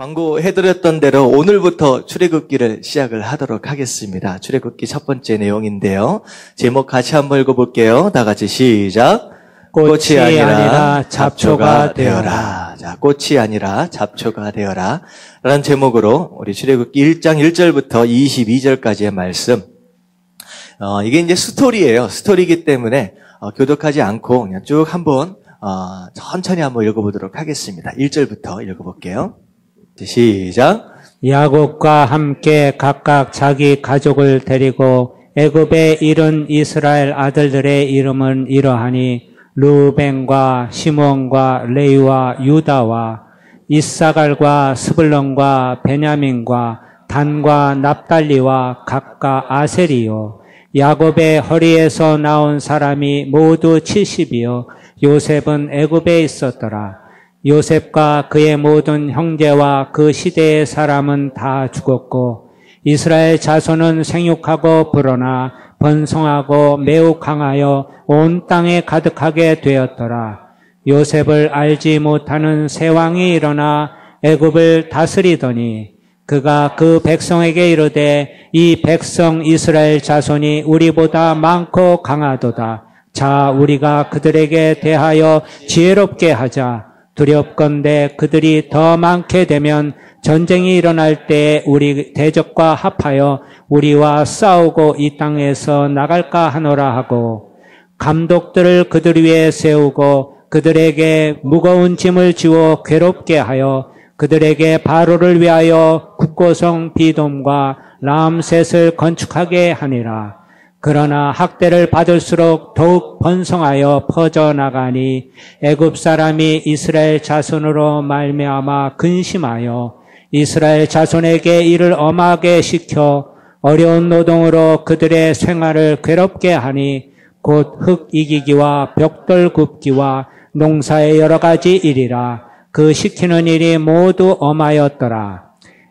광고해드렸던 대로 오늘부터 출애굽기를 시작을 하도록 하겠습니다. 출애굽기 첫 번째 내용인데요. 제목 같이 한번 읽어볼게요. 다 같이 시작. 꽃이 아니라 잡초가 되어라. 자, 꽃이 아니라 잡초가 되어라. 라는 제목으로 우리 출애굽기 1장 1절부터 22절까지의 말씀. 이게 이제 스토리예요. 스토리이기 때문에 교독하지 않고 그냥 쭉 한번 천천히 한번 읽어보도록 하겠습니다. 1절부터 읽어볼게요. 시작. 야곱과 함께 각각 자기 가족을 데리고 애굽에 이른 이스라엘 아들들의 이름은 이러하니 르우벤과 시몬과 레위와 유다와 이사갈과 스불론과 베냐민과 단과 납달리와 각각 아셀이요. 야곱의 허리에서 나온 사람이 모두 70이요. 요셉은 애굽에 있었더라. 요셉과 그의 모든 형제와 그 시대의 사람은 다 죽었고 이스라엘 자손은 생육하고 불어나 번성하고 매우 강하여 온 땅에 가득하게 되었더라. 요셉을 알지 못하는 새 왕이 일어나 애굽을 다스리더니 그가 그 백성에게 이르되 이 백성 이스라엘 자손이 우리보다 많고 강하도다. 자, 우리가 그들에게 대하여 지혜롭게 하자. 두렵건대 그들이 더 많게 되면 전쟁이 일어날 때 우리 대적과 합하여 우리와 싸우고 이 땅에서 나갈까 하노라 하고 감독들을 그들 위에 세우고 그들에게 무거운 짐을 지워 괴롭게 하여 그들에게 바로를 위하여 국고성 비돔과 람셋을 건축하게 하니라. 그러나 학대를 받을수록 더욱 번성하여 퍼져나가니 애굽 사람이 이스라엘 자손으로 말미암아 근심하여 이스라엘 자손에게 이를 엄하게 시켜 어려운 노동으로 그들의 생활을 괴롭게 하니 곧 흙 이기기와 벽돌 굽기와 농사의 여러 가지 일이라. 그 시키는 일이 모두 엄하였더라.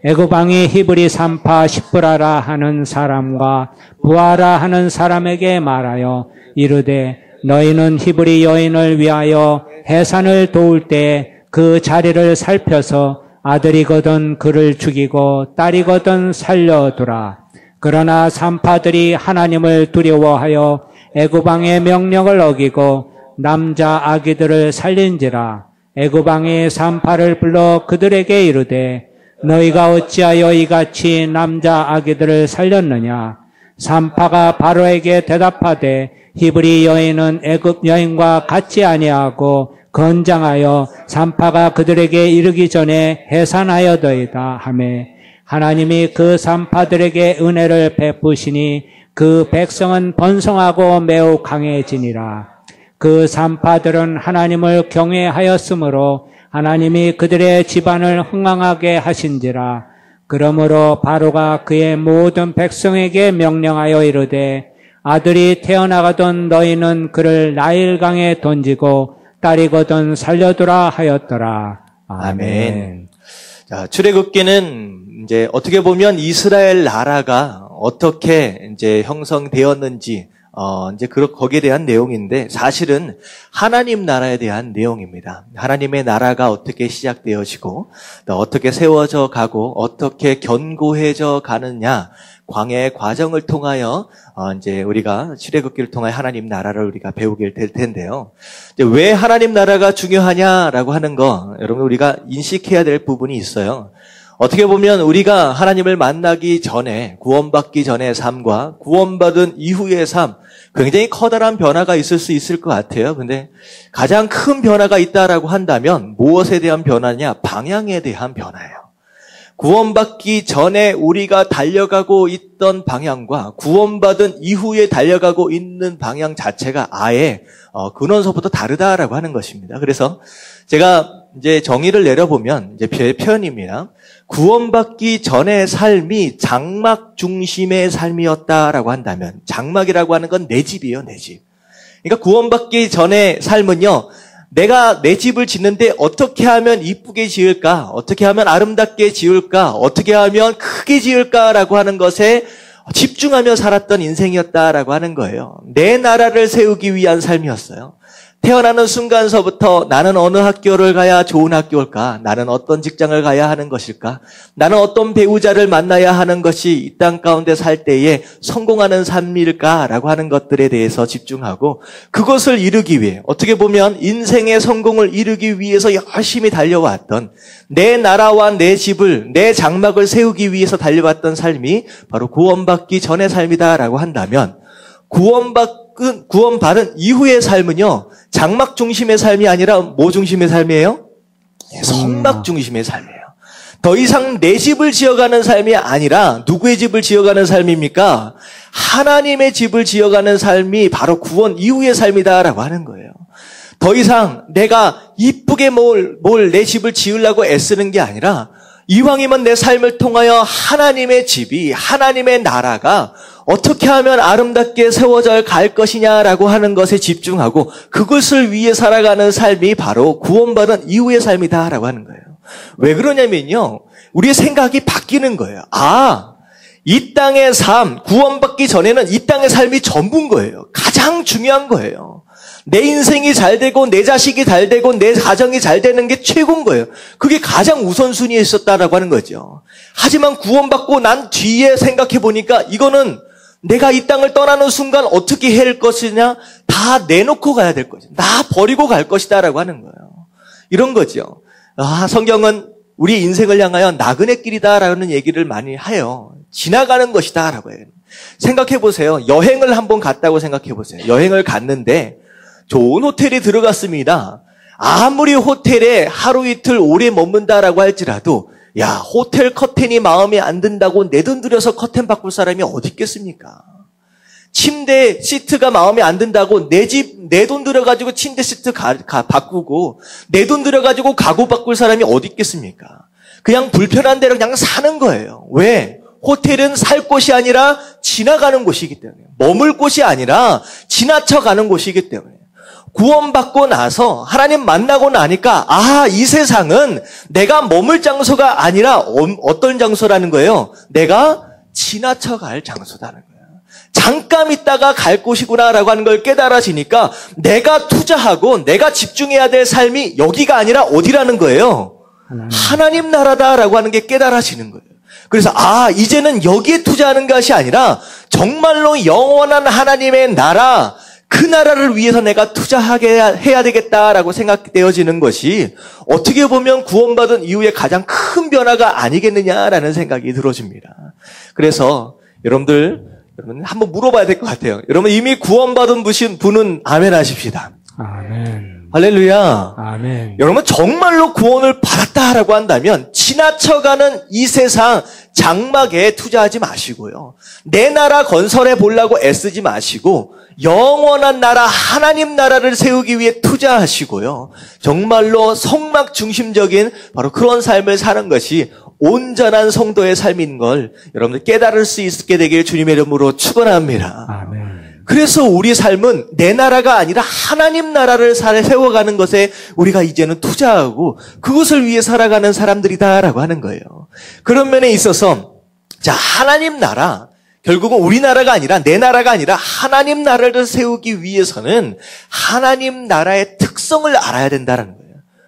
애굽 왕이 히브리 산파 십브라라 하는 사람과 부하라 하는 사람에게 말하여 이르되 너희는 히브리 여인을 위하여 해산을 도울 때 그 자리를 살펴서 아들이거든 그를 죽이고 딸이거든 살려두라. 그러나 산파들이 하나님을 두려워하여 애굽 왕의 명령을 어기고 남자 아기들을 살린지라. 애굽 왕이 산파를 불러 그들에게 이르되 너희가 어찌하여 이같이 남자 아기들을 살렸느냐? 산파가 바로에게 대답하되 히브리 여인은 애굽 여인과 같이 아니하고 건장하여 산파가 그들에게 이르기 전에 해산하여더이다 하매 하나님이 그 산파들에게 은혜를 베푸시니 그 백성은 번성하고 매우 강해지니라. 그 산파들은 하나님을 경외하였으므로 하나님이 그들의 집안을 흥왕하게 하신지라. 그러므로 바로가 그의 모든 백성에게 명령하여 이르되 아들이 태어나가던 너희는 그를 나일강에 던지고 딸이거든 살려두라 하였더라. 아멘. 자, 출애굽기는 이제 어떻게 보면 이스라엘 나라가 어떻게 이제 형성되었는지 이제 거기에 대한 내용인데 사실은 하나님 나라에 대한 내용입니다. 하나님의 나라가 어떻게 시작되어지고 또 어떻게 세워져 가고 어떻게 견고해져 가느냐 광야의 과정을 통하여 이제 우리가 출애굽기를 통하여 하나님 나라를 우리가 배우게 될 텐데요. 이제 왜 하나님 나라가 중요하냐라고 하는 거 여러분 우리가 인식해야 될 부분이 있어요. 어떻게 보면 우리가 하나님을 만나기 전에 구원받기 전의 삶과 구원받은 이후의 삶 굉장히 커다란 변화가 있을 수 있을 것 같아요. 근데 가장 큰 변화가 있다라고 한다면 무엇에 대한 변화냐? 방향에 대한 변화예요. 구원받기 전에 우리가 달려가고 있던 방향과 구원받은 이후에 달려가고 있는 방향 자체가 아예 근원서부터 다르다라고 하는 것입니다. 그래서 제가 이제 정의를 내려보면 이제 표현입니다. 구원받기 전의 삶이 장막 중심의 삶이었다라고 한다면 장막이라고 하는 건 내 집이에요, 내 집. 그러니까 구원받기 전의 삶은요. 내가 내 집을 짓는데 어떻게 하면 이쁘게 지을까? 어떻게 하면 아름답게 지을까? 어떻게 하면 크게 지을까라고 하는 것에 집중하며 살았던 인생이었다라고 하는 거예요. 내 나라를 세우기 위한 삶이었어요. 태어나는 순간서부터 나는 어느 학교를 가야 좋은 학교일까? 나는 어떤 직장을 가야 하는 것일까? 나는 어떤 배우자를 만나야 하는 것이 이 땅 가운데 살 때에 성공하는 삶일까라고 하는 것들에 대해서 집중하고 그것을 이루기 위해 어떻게 보면 인생의 성공을 이루기 위해서 열심히 달려왔던 내 나라와 내 집을 내 장막을 세우기 위해서 달려왔던 삶이 바로 구원받기 전의 삶이다라고 한다면 구원받은 이후의 삶은요, 장막 중심의 삶이 아니라 뭐 중심의 삶이에요? 성막 중심의 삶이에요. 더 이상 내 집을 지어가는 삶이 아니라 누구의 집을 지어가는 삶입니까? 하나님의 집을 지어가는 삶이 바로 구원 이후의 삶이다라고 하는 거예요. 더 이상 내가 이쁘게 뭘 내 집을 지으려고 애쓰는 게 아니라 이왕이면 내 삶을 통하여 하나님의 집이, 하나님의 나라가 어떻게 하면 아름답게 세워져 갈 것이냐라고 하는 것에 집중하고 그것을 위해 살아가는 삶이 바로 구원받은 이후의 삶이다라고 하는 거예요. 왜 그러냐면요, 우리의 생각이 바뀌는 거예요. 이 땅의 삶, 구원받기 전에는 이 땅의 삶이 전부인 거예요. 가장 중요한 거예요. 내 인생이 잘 되고 내 자식이 잘 되고 내 가정이 잘 되는 게 최고인 거예요. 그게 가장 우선순위에 있었다라고 하는 거죠. 하지만 구원받고 난 뒤에 생각해 보니까 이거는 내가 이 땅을 떠나는 순간 어떻게 해야 할 것이냐 다 내놓고 가야 될 것이다. 나 버리고 갈 것이다라고 하는 거예요. 이런 거죠. 성경은 우리 인생을 향하여 나그네 길이다라는 얘기를 많이 해요. 지나가는 것이다라고 해요. 생각해 보세요. 여행을 한번 갔다고 생각해 보세요. 여행을 갔는데 좋은 호텔에 들어갔습니다. 아무리 호텔에 하루 이틀 오래 머문다라고 할지라도 호텔 커튼이 마음에 안 든다고 내 돈 들여서 커튼 바꿀 사람이 어디 있겠습니까? 침대 시트가 마음에 안 든다고 내 돈 들여가지고 침대 시트 바꾸고 내 돈 들여가지고 가구 바꿀 사람이 어디 있겠습니까? 그냥 불편한 대로 그냥 사는 거예요. 왜? 호텔은 살 곳이 아니라 지나가는 곳이기 때문에, 머물 곳이 아니라 지나쳐가는 곳이기 때문에. 구원받고 나서 하나님 만나고 나니까 이 세상은 내가 머물 장소가 아니라 어떤 장소라는 거예요? 내가 지나쳐갈 장소라는 거예요. 잠깐 있다가 갈 곳이구나라고 하는 걸 깨달아지니까 내가 투자하고 내가 집중해야 될 삶이 여기가 아니라 어디라는 거예요? 하나님 나라다라고 하는 게 깨달아지는 거예요. 그래서 이제는 여기에 투자하는 것이 아니라 정말로 영원한 하나님의 나라, 그 나라를 위해서 내가 투자하게 해야 되겠다라고 생각되어지는 것이 어떻게 보면 구원받은 이후에 가장 큰 변화가 아니겠느냐라는 생각이 들어집니다. 그래서 여러분 한번 물어봐야 될 것 같아요. 여러분 이미 구원받은 분은 아멘 하십시다. 아멘. 할렐루야. 아멘. 여러분 정말로 구원을 받았다라고 한다면 지나쳐가는 이 세상 장막에 투자하지 마시고요. 내 나라 건설해 보려고 애쓰지 마시고 영원한 나라 하나님 나라를 세우기 위해 투자하시고요. 정말로 성막 중심적인 바로 그런 삶을 사는 것이 온전한 성도의 삶인 걸 여러분들 깨달을 수 있게 되길 주님의 이름으로 축원합니다. 아멘. 그래서 우리 삶은 내 나라가 아니라 하나님 나라를 세워가는 것에 우리가 이제는 투자하고 그것을 위해 살아가는 사람들이다라고 하는 거예요. 그런 면에 있어서 하나님 나라, 결국은 우리나라가 아니라 내 나라가 아니라 하나님 나라를 세우기 위해서는 하나님 나라의 특성을 알아야 된다는 거예요.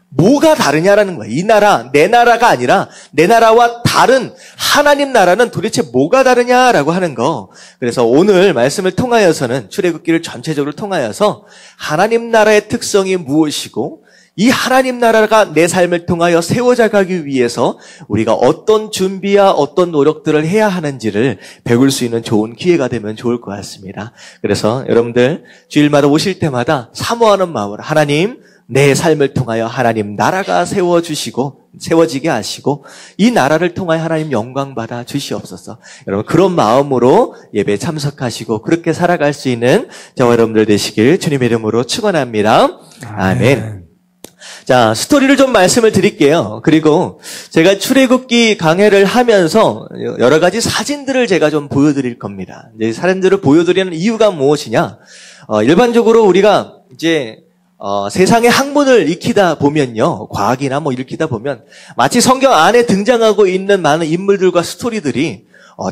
뭐가 다르냐라는 거예요. 이 나라, 내 나라가 아니라 내 나라와 다른 하나님 나라는 도대체 뭐가 다르냐라고 하는 거. 그래서 오늘 말씀을 통하여서는 출애굽기를 전체적으로 통하여서 하나님 나라의 특성이 무엇이고 이 하나님 나라가 내 삶을 통하여 세워져 가기 위해서 우리가 어떤 준비와 어떤 노력들을 해야 하는지를 배울 수 있는 좋은 기회가 되면 좋을 것 같습니다. 그래서 여러분들 주일마다 오실 때마다 사모하는 마음으로 하나님, 내 삶을 통하여 하나님 나라가 세워지게 하시고 이 나라를 통하여 하나님 영광 받아 주시옵소서. 여러분 그런 마음으로 예배에 참석하시고 그렇게 살아갈 수 있는 저와 여러분들 되시길 주님의 이름으로 축원합니다. 아멘. 자, 스토리를 좀 말씀을 드릴게요. 그리고 제가 출애굽기 강해를 하면서 여러 가지 사진들을 제가 좀 보여드릴 겁니다. 이제 사진들을 보여드리는 이유가 무엇이냐? 일반적으로 우리가 이제 세상의 학문을 익히다 보면요, 과학이나 읽히다 보면 마치 성경 안에 등장하고 있는 많은 인물들과 스토리들이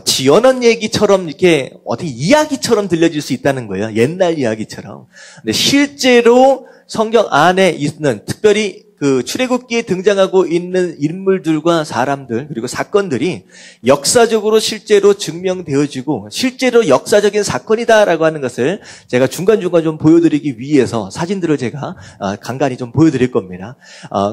지어낸 얘기처럼 이렇게 어떻게 이야기처럼 들려질 수 있다는 거예요. 옛날 이야기처럼. 근데 실제로 성경 안에 있는 특별히 그 출애굽기에 등장하고 있는 인물들과 사람들 그리고 사건들이 역사적으로 실제로 증명되어지고 실제로 역사적인 사건이다라고 하는 것을 제가 중간중간 좀 보여드리기 위해서 사진들을 제가 간간히 좀 보여드릴 겁니다.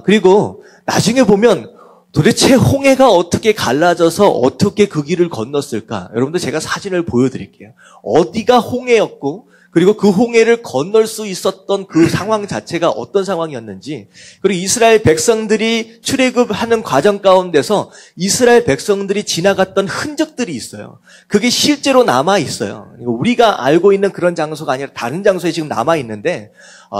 그리고 나중에 보면 도대체 홍해가 어떻게 갈라져서 어떻게 그 길을 건넜을까? 여러분들 제가 사진을 보여드릴게요. 어디가 홍해였고 그리고 그 홍해를 건널 수 있었던 그 상황 자체가 어떤 상황이었는지, 그리고 이스라엘 백성들이 출애굽하는 과정 가운데서 이스라엘 백성들이 지나갔던 흔적들이 있어요. 그게 실제로 남아 있어요. 우리가 알고 있는 그런 장소가 아니라 다른 장소에 지금 남아 있는데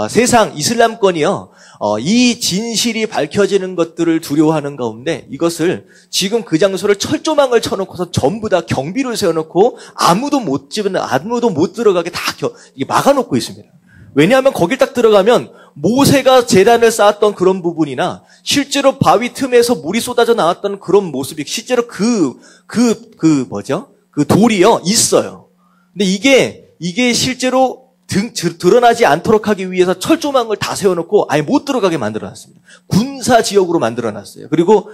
세상 이슬람권이요, 이 진실이 밝혀지는 것들을 두려워하는 가운데 이것을 지금 그 장소를 철조망을 쳐놓고서 전부 다 경비를 세워놓고 아무도 못 들어가게 다 이게 막아놓고 있습니다. 왜냐하면 거길 딱 들어가면 모세가 제단을 쌓았던 그런 부분이나 실제로 바위 틈에서 물이 쏟아져 나왔던 그런 모습이 실제로 그 돌이요 있어요. 근데 이게 실제로 드러나지 않도록 하기 위해서 철조망을 다 세워놓고 아예 못 들어가게 만들어놨습니다. 군사 지역으로 만들어놨어요. 그리고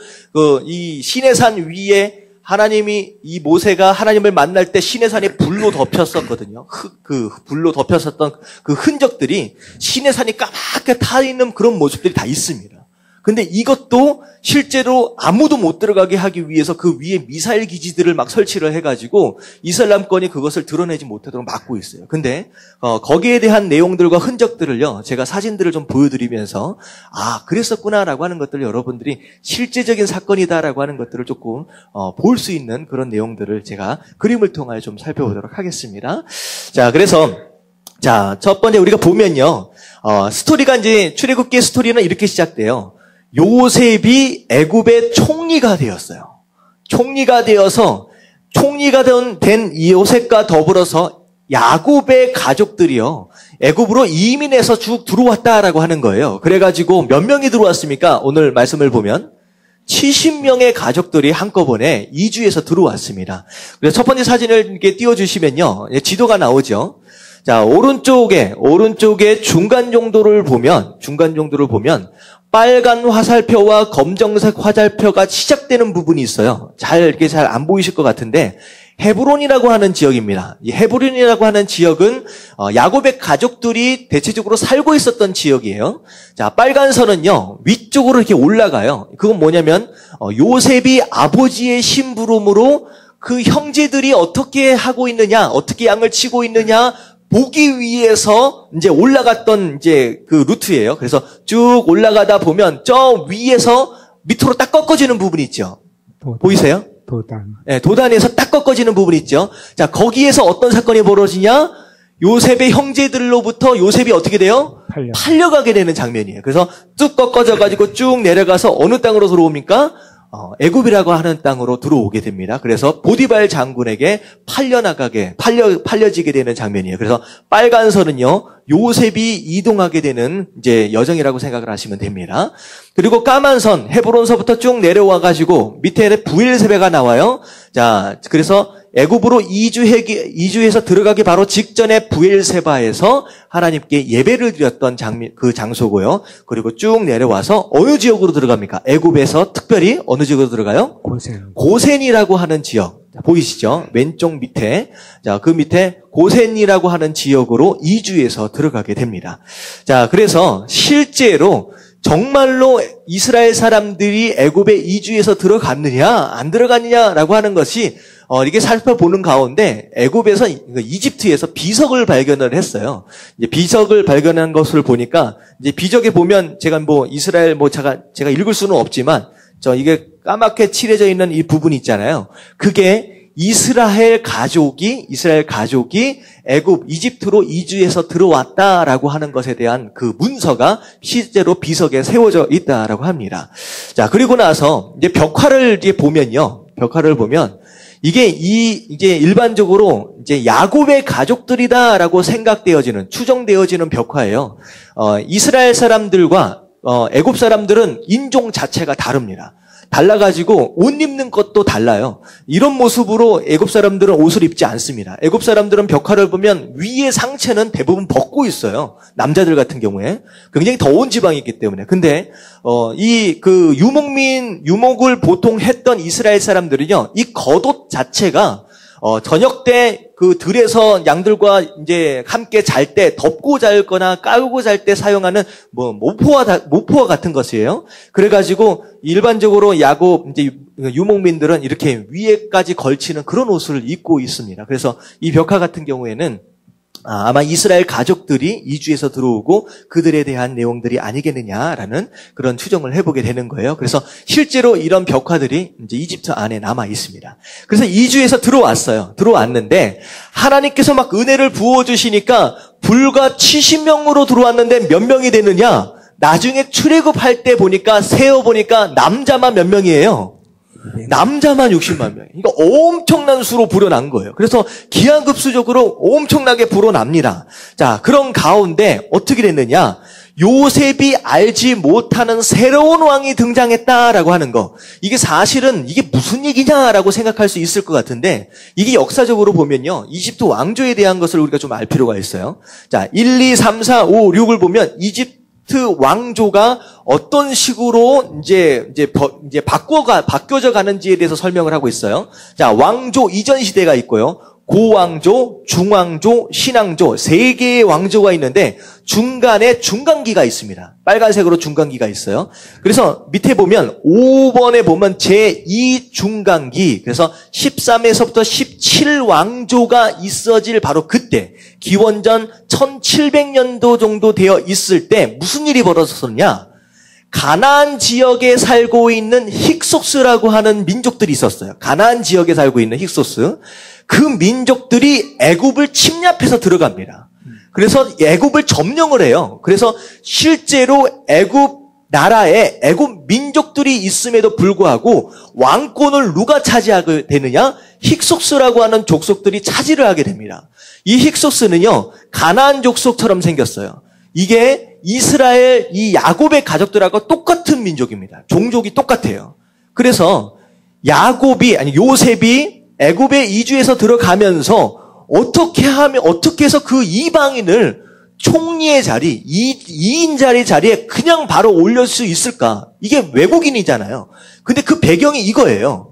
이 시내산 위에 하나님이 이 모세가 하나님을 만날 때 시내산이 불로 덮였었거든요. 불로 덮였었던 그 흔적들이 시내산이 까맣게 타 있는 그런 모습들이 다 있습니다. 근데 이것도 실제로 아무도 못 들어가게 하기 위해서 그 위에 미사일 기지들을 막 설치를 해가지고 이슬람권이 그것을 드러내지 못하도록 막고 있어요. 근데 거기에 대한 내용들과 흔적들을요, 제가 사진들을 좀 보여드리면서 그랬었구나라고 하는 것들을 여러분들이 실제적인 사건이다라고 하는 것들을 조금 볼 수 있는 그런 내용들을 제가 그림을 통하여 좀 살펴보도록 하겠습니다. 자, 그래서 첫 번째 우리가 보면요, 스토리가 이제 출애굽기의 스토리는 이렇게 시작돼요. 요셉이 애굽의 총리가 되었어요. 총리가 된 이 요셉과 더불어서 야곱의 가족들이요, 애굽으로 이민해서 쭉 들어왔다라고 하는 거예요. 그래가지고 몇 명이 들어왔습니까? 오늘 말씀을 보면 70명의 가족들이 한꺼번에 이주해서 들어왔습니다. 그래서 첫 번째 사진을 이렇게 띄워주시면요, 지도가 나오죠. 자, 오른쪽에 중간 정도를 보면 빨간 화살표와 검정색 화살표가 시작되는 부분이 있어요. 이렇게 잘 안 보이실 것 같은데 헤브론이라고 하는 지역입니다. 이 헤브론이라고 하는 지역은 야곱의 가족들이 대체적으로 살고 있었던 지역이에요. 자, 빨간 선은요, 위쪽으로 이렇게 올라가요. 그건 뭐냐면 요셉이 아버지의 심부름으로 그 형제들이 어떻게 하고 있느냐, 어떻게 양을 치고 있느냐 보기 위해서 이제 올라갔던 이제 그 루트예요. 그래서 쭉 올라가다 보면 저 위에서 밑으로 딱 꺾어지는 부분이 있죠. 보이세요? 도단. 네, 도단에서 딱 꺾어지는 부분이 있죠. 자, 거기에서 어떤 사건이 벌어지냐? 요셉의 형제들로부터 요셉이 어떻게 돼요? 팔려가게 되는 장면이에요. 그래서 쭉 꺾어져가지고 쭉 내려가서 어느 땅으로 들어옵니까? 애굽이라고 하는 땅으로 들어오게 됩니다. 그래서 보디발 장군에게 팔려지게 되는 장면이에요. 그래서 빨간 선은요, 요셉이 이동하게 되는 이제 여정이라고 생각을 하시면 됩니다. 그리고 까만 선, 헤브론서부터 쭉 내려와가지고 밑에 부엘세바가 나와요. 자, 그래서 애굽으로 이주해서 들어가기 바로 직전에 부엘세바에서 하나님께 예배를 드렸던 그 장소고요. 그리고 쭉 내려와서 어느 지역으로 들어갑니까? 애굽에서 특별히 어느 지역으로 들어가요? 고센이라고 하는 지역. 보이시죠? 왼쪽 밑에. 자, 그 밑에 고센이라고 하는 지역으로 이주해서 들어가게 됩니다. 자, 그래서 실제로 정말로 이스라엘 사람들이 애굽에 이주해서 들어갔느냐, 안 들어갔느냐라고 하는 것이 이게 살펴보는 가운데 애굽에서 이집트에서 비석을 발견을 했어요. 이제 비석을 발견한 것을 보니까 이제 비석에 보면 제가 이스라엘 제가 읽을 수는 없지만 이게 까맣게 칠해져 있는 이 부분이 있잖아요. 그게 이스라엘 가족이 이집트로 이주해서 들어왔다라고 하는 것에 대한 그 문서가 실제로 비석에 세워져 있다라고 합니다. 자, 그리고 나서 이제 벽화를 보면 이게 이제 일반적으로 이제 야곱의 가족들이다라고 추정되어지는 벽화예요. 이스라엘 사람들과 애굽 사람들은 인종 자체가 다릅니다. 달라가지고 옷 입는 것도 달라요. 이런 모습으로 애굽 사람들은 옷을 입지 않습니다. 애굽 사람들은 벽화를 보면 위의 상체는 대부분 벗고 있어요. 남자들 같은 경우에 굉장히 더운 지방이기 때문에. 근데 유목을 보통 했던 이스라엘 사람들은요, 이 겉옷 자체가 저녁 때 그 들에서 양들과 이제 함께 잘 때 덮고 잘거나 깔고 잘 때 사용하는 모포와 같은 것이에요. 그래가지고 일반적으로 야곱 이제 유목민들은 이렇게 위에까지 걸치는 그런 옷을 입고 있습니다. 그래서 이 벽화 같은 경우에는 아마 이스라엘 가족들이 이주해서 들어오고 그들에 대한 내용들이 아니겠느냐라는 그런 추정을 해보게 되는 거예요. 그래서 실제로 이런 벽화들이 이제 이집트 안에 남아 있습니다. 그래서 이주해서 들어왔어요. 들어왔는데 하나님께서 막 은혜를 부어주시니까 불과 70명으로 들어왔는데 몇 명이 되느냐? 나중에 출애굽할 때 보니까 세어보니까 남자만 몇 명이에요? 남자만 60만 명. 그러니까 엄청난 수로 불어난 거예요. 그래서 기하급수적으로 엄청나게 불어납니다. 자, 그런 가운데 어떻게 됐느냐? 요셉이 알지 못하는 새로운 왕이 등장했다라고 하는 거. 이게 사실은 이게 무슨 얘기냐라고 생각할 수 있을 것 같은데 이게 역사적으로 보면요. 이집트 왕조에 대한 것을 우리가 좀 알 필요가 있어요. 자, 1, 2, 3, 4, 5, 6을 보면 이집트 왕조가 어떤 식으로 이제 바뀌어져 가는지에 대해서 설명을 하고 있어요. 자, 왕조 이전 시대가 있고요. 고왕조, 중왕조, 신왕조 세 개의 왕조가 있는데 중간에 중간기가 있습니다. 빨간색으로 중간기가 있어요. 그래서 밑에 보면 5번에 보면 제2중간기, 그래서 13에서부터 17왕조가 있어질 바로 그때 기원전 1700년도 정도 되어 있을 때 무슨 일이 벌어졌었냐? 가나안 지역에 살고 있는 힉소스라고 하는 민족들이 있었어요. 가나안 지역에 살고 있는 힉소스. 그 민족들이 애굽을 침략해서 들어갑니다. 그래서 애굽을 점령을 해요. 그래서 실제로 애굽 나라에 애굽 민족들이 있음에도 불구하고 왕권을 누가 차지하게 되느냐? 힉소스라고 하는 족속들이 차지를 하게 됩니다. 이 힉소스는요, 가나안 족속처럼 생겼어요. 이게 이스라엘 이 야곱의 가족들하고 똑같은 민족입니다. 종족이 똑같아요. 그래서 요셉이 애굽에 이주해서 들어가면서 어떻게 해서 그 이방인을 총리의 자리, 2인 자리에 그냥 바로 올릴 수 있을까? 이게 외국인이잖아요. 근데 그 배경이 이거예요.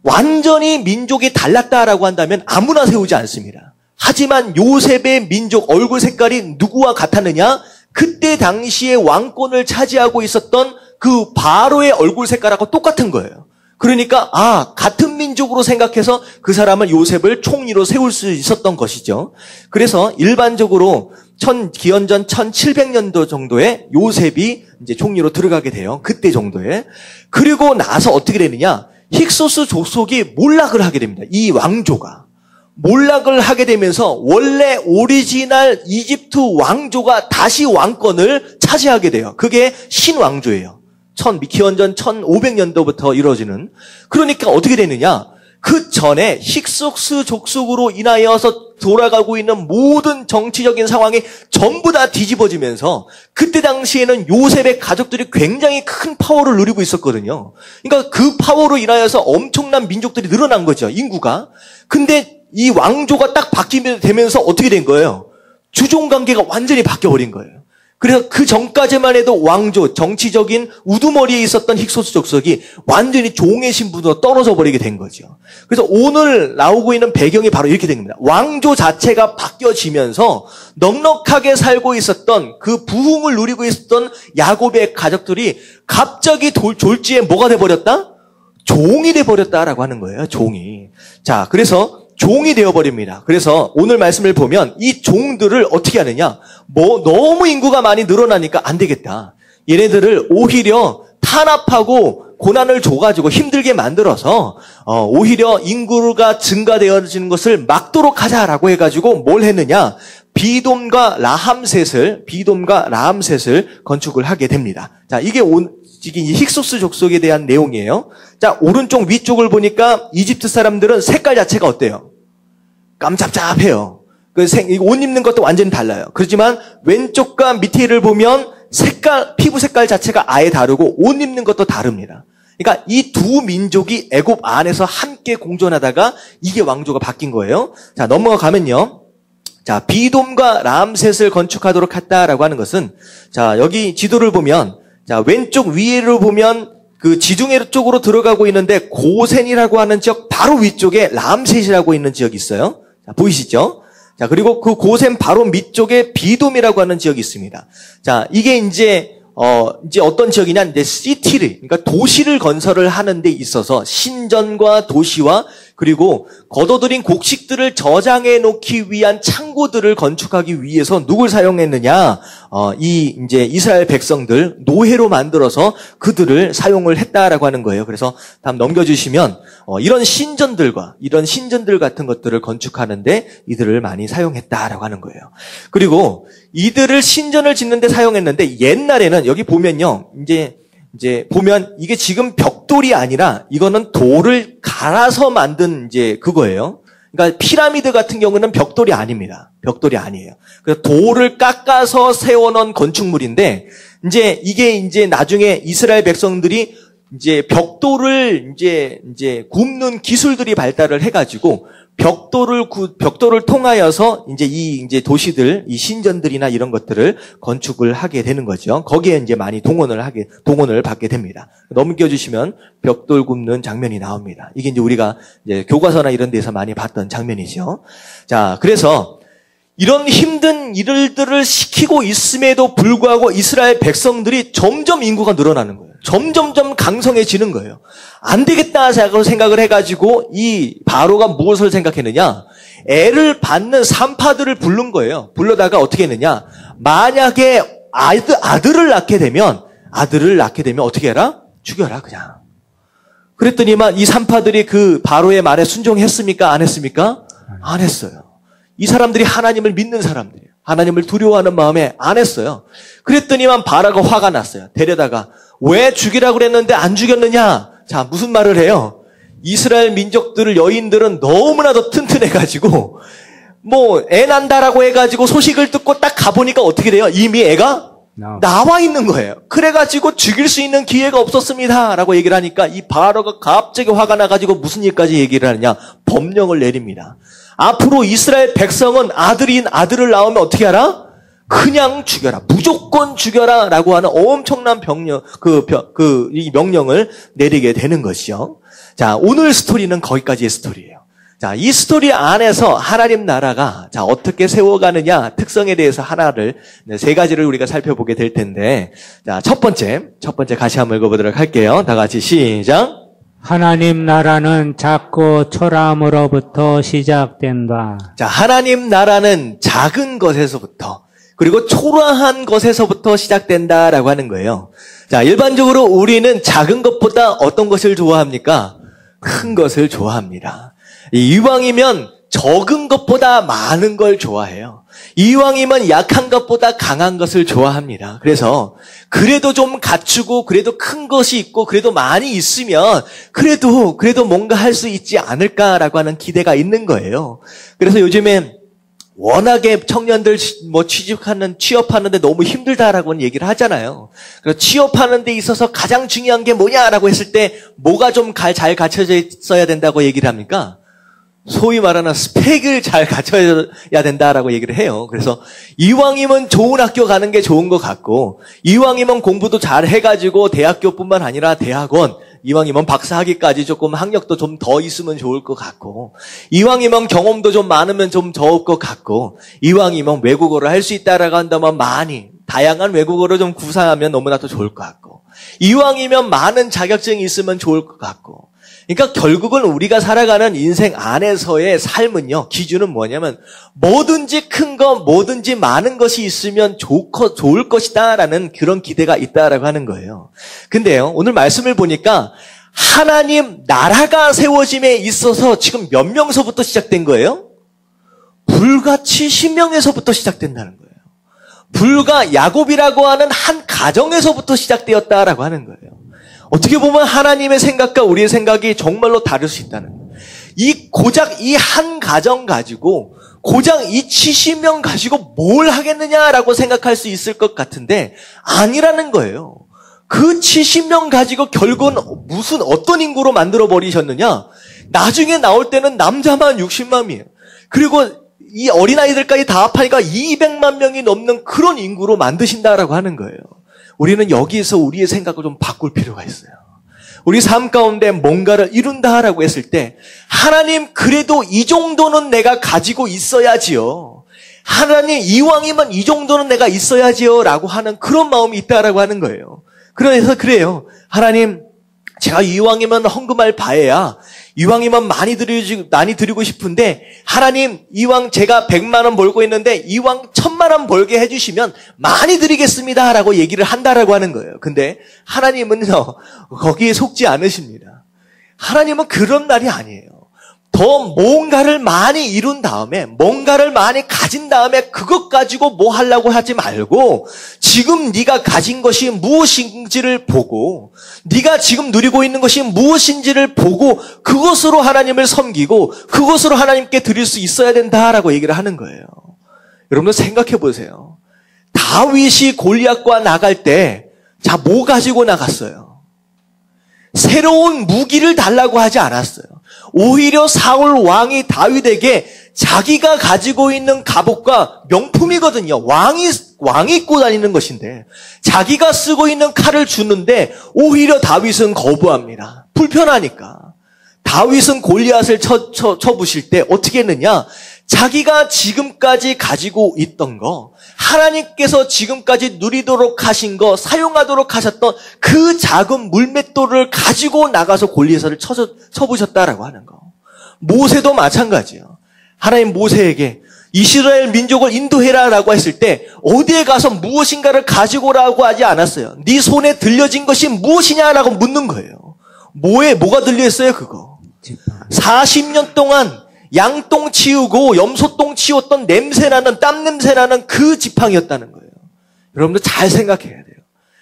완전히 민족이 달랐다라고 한다면 아무나 세우지 않습니다. 하지만 요셉의 민족 얼굴 색깔이 누구와 같았느냐? 그때 당시에 왕권을 차지하고 있었던 그 바로의 얼굴 색깔하고 똑같은 거예요. 그러니까 같은 민족으로 생각해서 그 사람을 요셉을 총리로 세울 수 있었던 것이죠. 그래서 일반적으로 기원전 1700년도 정도에 요셉이 이제 총리로 들어가게 돼요. 그때 정도에. 그리고 나서 어떻게 되느냐? 힉소스 족속이 몰락을 하게 됩니다. 이 왕조가. 몰락을 하게 되면서 원래 오리지널 이집트 왕조가 다시 왕권을 차지하게 돼요. 그게 신왕조예요. 기원전 1500년도부터 이루어지는. 그러니까 어떻게 되느냐? 그 전에 힉소스 족속으로 인하여서 돌아가고 있는 모든 정치적인 상황이 전부 다 뒤집어지면서 그때 당시에는 요셉의 가족들이 굉장히 큰 파워를 누리고 있었거든요. 그러니까 그 파워로 인하여서 엄청난 민족들이 늘어난 거죠. 인구가. 근데 이 왕조가 딱 바뀌게 되면서 어떻게 된 거예요? 주종 관계가 완전히 바뀌어버린 거예요. 그래서 그 전까지만 해도 왕조, 정치적인 우두머리에 있었던 힉소스 족속이 완전히 종의 신분으로 떨어져 버리게 된 거죠. 그래서 오늘 나오고 있는 배경이 바로 이렇게 된 겁니다. 왕조 자체가 바뀌어지면서 넉넉하게 살고 있었던 그 부흥을 누리고 있었던 야곱의 가족들이 갑자기 졸지에 뭐가 돼버렸다? 종이 돼버렸다라고 하는 거예요. 종이. 자, 그래서 종이 되어버립니다. 그래서 오늘 말씀을 보면 이 종들을 어떻게 하느냐? 너무 인구가 많이 늘어나니까 안 되겠다. 얘네들을 오히려 탄압하고 고난을 줘가지고 힘들게 만들어서 오히려 인구가 증가되어지는 것을 막도록 하자라고 해가지고 뭘 했느냐? 비돔과 라함셋을 건축을 하게 됩니다. 자, 이게 이 힉소스 족속에 대한 내용이에요. 자, 오른쪽 위쪽을 보니까 이집트 사람들은 색깔 자체가 어때요? 깜짝잡해요. 옷 입는 것도 완전히 달라요. 그렇지만 왼쪽과 밑에를 보면 피부 색깔 자체가 아예 다르고 옷 입는 것도 다릅니다. 그러니까 이 두 민족이 애굽 안에서 함께 공존하다가 이게 왕조가 바뀐 거예요. 자, 넘어가 가면요. 자, 비돔과 람셋을 건축하도록 했다라고 하는 것은, 자, 여기 지도를 보면, 자, 왼쪽 위로 보면 그 지중해 쪽으로 들어가고 있는데 고센이라고 하는 지역 바로 위쪽에 람셋이라고 있는 지역이 있어요. 자, 보이시죠? 자, 그리고 그 고센 바로 밑쪽에 비돔이라고 하는 지역이 있습니다. 자, 이게 이제 어떤 지역이냐, 이제 시티를, 그러니까 도시를 건설을 하는 데 있어서 신전과 도시와 그리고 거둬들인 곡식들을 저장해 놓기 위한 창고들을 건축하기 위해서 누굴 사용했느냐? 이 이제 이스라엘 백성들 노예로 만들어서 그들을 사용을 했다라고 하는 거예요. 그래서 다음 넘겨주시면 이런 신전들 같은 것들을 건축하는데 이들을 많이 사용했다라고 하는 거예요. 그리고 이들을 신전을 짓는데 사용했는데 옛날에는 여기 보면요, 이제 보면 이게 지금 벽돌이 아니라 이거는 돌을 갈아서 만든 이제 그거예요. 그러니까 피라미드 같은 경우는 벽돌이 아닙니다. 벽돌이 아니에요. 그래서 돌을 깎아서 세워놓은 건축물인데 이제 이게 이제 나중에 이스라엘 백성들이 이제 벽돌을 이제 굽는 기술들이 발달을 해가지고 벽돌을 통하여서 이제 도시들, 이 신전들이나 이런 것들을 건축을 하게 되는 거죠. 거기에 이제 많이 동원을 받게 됩니다. 넘겨주시면 벽돌 굽는 장면이 나옵니다. 이게 이제 우리가 이제 교과서나 이런 데서 많이 봤던 장면이죠. 자, 그래서 이런 힘든 일들을 시키고 있음에도 불구하고 이스라엘 백성들이 점점 인구가 늘어나는 거예요. 점점점 강성해지는 거예요. 안 되겠다고 생각을 해가지고 이 바로가 무엇을 생각했느냐? 애를 받는 산파들을 부른 거예요. 불러다가 어떻게 했느냐? 만약에 아들을 낳게 되면 어떻게 해라? 죽여라 그냥. 그랬더니만 이 산파들이 그 바로의 말에 순종했습니까? 안 했습니까? 안 했어요. 이 사람들이 하나님을 믿는 사람들이에요. 하나님을 두려워하는 마음에 안 했어요. 그랬더니만 바라가 화가 났어요. 데려다가 왜 죽이라고 그랬는데 안 죽였느냐? 자, 무슨 말을 해요? 이스라엘 민족들을 여인들은 너무나도 튼튼해가지고 뭐 애 난다라고 해가지고 소식을 듣고 딱 가보니까 어떻게 돼요? 이미 애가 나와 있는 거예요. 그래가지고 죽일 수 있는 기회가 없었습니다 라고 얘기를 하니까 이 바로가 갑자기 화가 나가지고 무슨 일까지 얘기를 하느냐? 법령을 내립니다. 앞으로 이스라엘 백성은 아들을 낳으면 어떻게 하라? 그냥 죽여라. 무조건 죽여라. 라고 하는 엄청난 이 명령을 내리게 되는 것이죠. 자, 오늘 스토리는 거기까지의 스토리예요. 자, 이 스토리 안에서 하나님 나라가 자, 어떻게 세워가느냐 특성에 대해서 세 가지를 우리가 살펴보게 될 텐데, 자, 첫 번째 같이 한번 읽어보도록 할게요. 다 같이 시작. 하나님 나라는 작고 초라함으로부터 시작된다. 자, 하나님 나라는 작은 것에서부터 그리고 초라한 것에서부터 시작된다라고 하는 거예요. 자, 일반적으로 우리는 작은 것보다 어떤 것을 좋아합니까? 큰 것을 좋아합니다. 이왕이면 적은 것보다 많은 걸 좋아해요. 이왕이면 약한 것보다 강한 것을 좋아합니다. 그래서 그래도 좀 갖추고 그래도 큰 것이 있고 그래도 많이 있으면 그래도 뭔가 할 수 있지 않을까라고 하는 기대가 있는 거예요. 그래서 요즘에 워낙에 청년들 취업하는데 너무 힘들다라고는 얘기를 하잖아요. 그래서 취업하는 데 있어서 가장 중요한 게 뭐냐라고 했을 때 뭐가 좀 잘 갖춰져 있어야 된다고 얘기를 합니까? 소위 말하는 스펙을 잘 갖춰야 된다라고 얘기를 해요. 그래서 이왕이면 좋은 학교 가는 게 좋은 것 같고, 이왕이면 공부도 잘 해가지고 대학교뿐만 아니라 대학원, 이왕이면 박사학위까지 조금 학력도 좀 더 있으면 좋을 것 같고, 이왕이면 경험도 좀 많으면 좀 좋을 것 같고, 이왕이면 외국어를 할 수 있다라고 한다면 다양한 외국어를 좀 구사하면 너무나도 좋을 것 같고, 이왕이면 많은 자격증이 있으면 좋을 것 같고, 그러니까 결국은 우리가 살아가는 인생 안에서의 삶은요, 기준은 뭐냐면 뭐든지 큰 거, 뭐든지 많은 것이 있으면 좋을 것이다라는 그런 기대가 있다라고 하는 거예요. 근데요, 오늘 말씀을 보니까 하나님 나라가 세워짐에 있어서 지금 몇 명서부터 시작된 거예요? 불과 70명에서부터 시작된다는 거예요. 불과 야곱이라고 하는 한 가정에서부터 시작되었다라고 하는 거예요. 어떻게 보면 하나님의 생각과 우리의 생각이 정말로 다를 수 있다는 거예요. 고작 이 한 가정 가지고, 고작 이 70명 가지고 뭘 하겠느냐라고 생각할 수 있을 것 같은데, 아니라는 거예요. 그 70명 가지고 결국은 무슨 어떤 인구로 만들어 버리셨느냐? 나중에 나올 때는 남자만 60만 명이에요. 그리고 이 어린아이들까지 다 합하니까 200만 명이 넘는 그런 인구로 만드신다라고 하는 거예요. 우리는 여기에서 우리의 생각을 좀 바꿀 필요가 있어요. 우리 삶 가운데 뭔가를 이룬다라고 했을 때 하나님 그래도 이 정도는 내가 가지고 있어야지요. 하나님 이왕이면 이 정도는 내가 있어야지요 라고 하는 그런 마음이 있다라고 하는 거예요. 그래서 그래요. 하나님 제가 이왕이면 헌금할 바에야 이왕이면 많이 드리고 싶은데 하나님 이왕 제가 100만 원 벌고 있는데 이왕 1000만 원 벌게 해주시면 많이 드리겠습니다 라고 얘기를 한다라고 하는 거예요. 근데 하나님은요 거기에 속지 않으십니다. 하나님은 그런 날이 아니에요. 더 뭔가를 많이 이룬 다음에 뭔가를 많이 가진 다음에 그것 가지고 뭐 하려고 하지 말고 지금 네가 가진 것이 무엇인지를 보고 네가 지금 누리고 있는 것이 무엇인지를 보고 그것으로 하나님을 섬기고 그것으로 하나님께 드릴 수 있어야 된다라고 얘기를 하는 거예요. 여러분 생각해 보세요. 다윗이 골리앗과 나갈 때 자, 뭐 가지고 나갔어요? 새로운 무기를 달라고 하지 않았어요. 오히려 사울 왕이 다윗에게 자기가 가지고 있는 갑옷과 명품이거든요. 왕이 입고 다니는 것인데 자기가 쓰고 있는 칼을 주는데 오히려 다윗은 거부합니다. 불편하니까. 다윗은 골리앗을 쳐부실 때 어떻게 했느냐? 자기가 지금까지 가지고 있던 거, 하나님께서 지금까지 누리도록 하신 거, 사용하도록 하셨던 그 작은 물맷돌을 가지고 나가서 골리앗을 쳐부셨다라고 하는 거. 모세도 마찬가지예요. 하나님 모세에게 이스라엘 민족을 인도해라라고 했을 때 어디에 가서 무엇인가를 가지고 오라고 하지 않았어요. 네 손에 들려진 것이 무엇이냐라고 묻는 거예요. 뭐가 들려있어요 그거? 40년 동안 양똥 치우고 염소똥 치웠던 냄새나는 땀 냄새나는 그 지팡이였다는 거예요. 여러분들 잘 생각해야 돼요.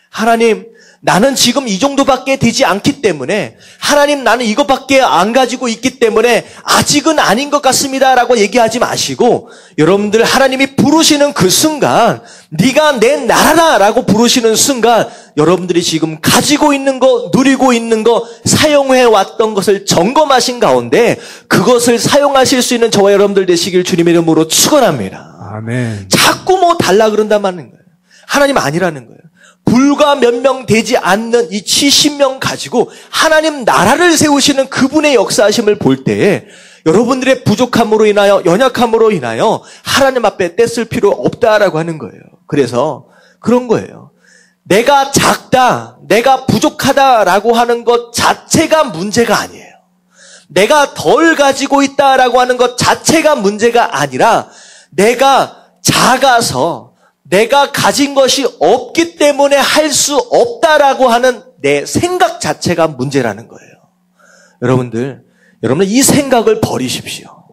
하나님 나는 지금 이 정도밖에 되지 않기 때문에 하나님 나는 이것밖에 안 가지고 있기 때문에 아직은 아닌 것 같습니다 라고 얘기하지 마시고 여러분들 하나님이 부르시는 그 순간 네가 내 나라다 라고 부르시는 순간 여러분들이 지금 가지고 있는 거 누리고 있는 거 사용해 왔던 것을 점검하신 가운데 그것을 사용하실 수 있는 저와 여러분들 되시길 주님의 이름으로 축원합니다. 아멘. 자꾸 뭐 달라 그런다는 거예요. 하나님 아니라는 거예요. 불과 몇 명 되지 않는 이 70명 가지고 하나님 나라를 세우시는 그분의 역사하심을 볼 때에 여러분들의 부족함으로 인하여 연약함으로 인하여 하나님 앞에 떼쓸 필요 없다라고 하는 거예요. 그래서 그런 거예요. 내가 작다, 내가 부족하다라고 하는 것 자체가 문제가 아니에요. 내가 덜 가지고 있다라고 하는 것 자체가 문제가 아니라 내가 작아서 내가 가진 것이 없기 때문에 할 수 없다라고 하는 내 생각 자체가 문제라는 거예요. 여러분들 이 생각을 버리십시오.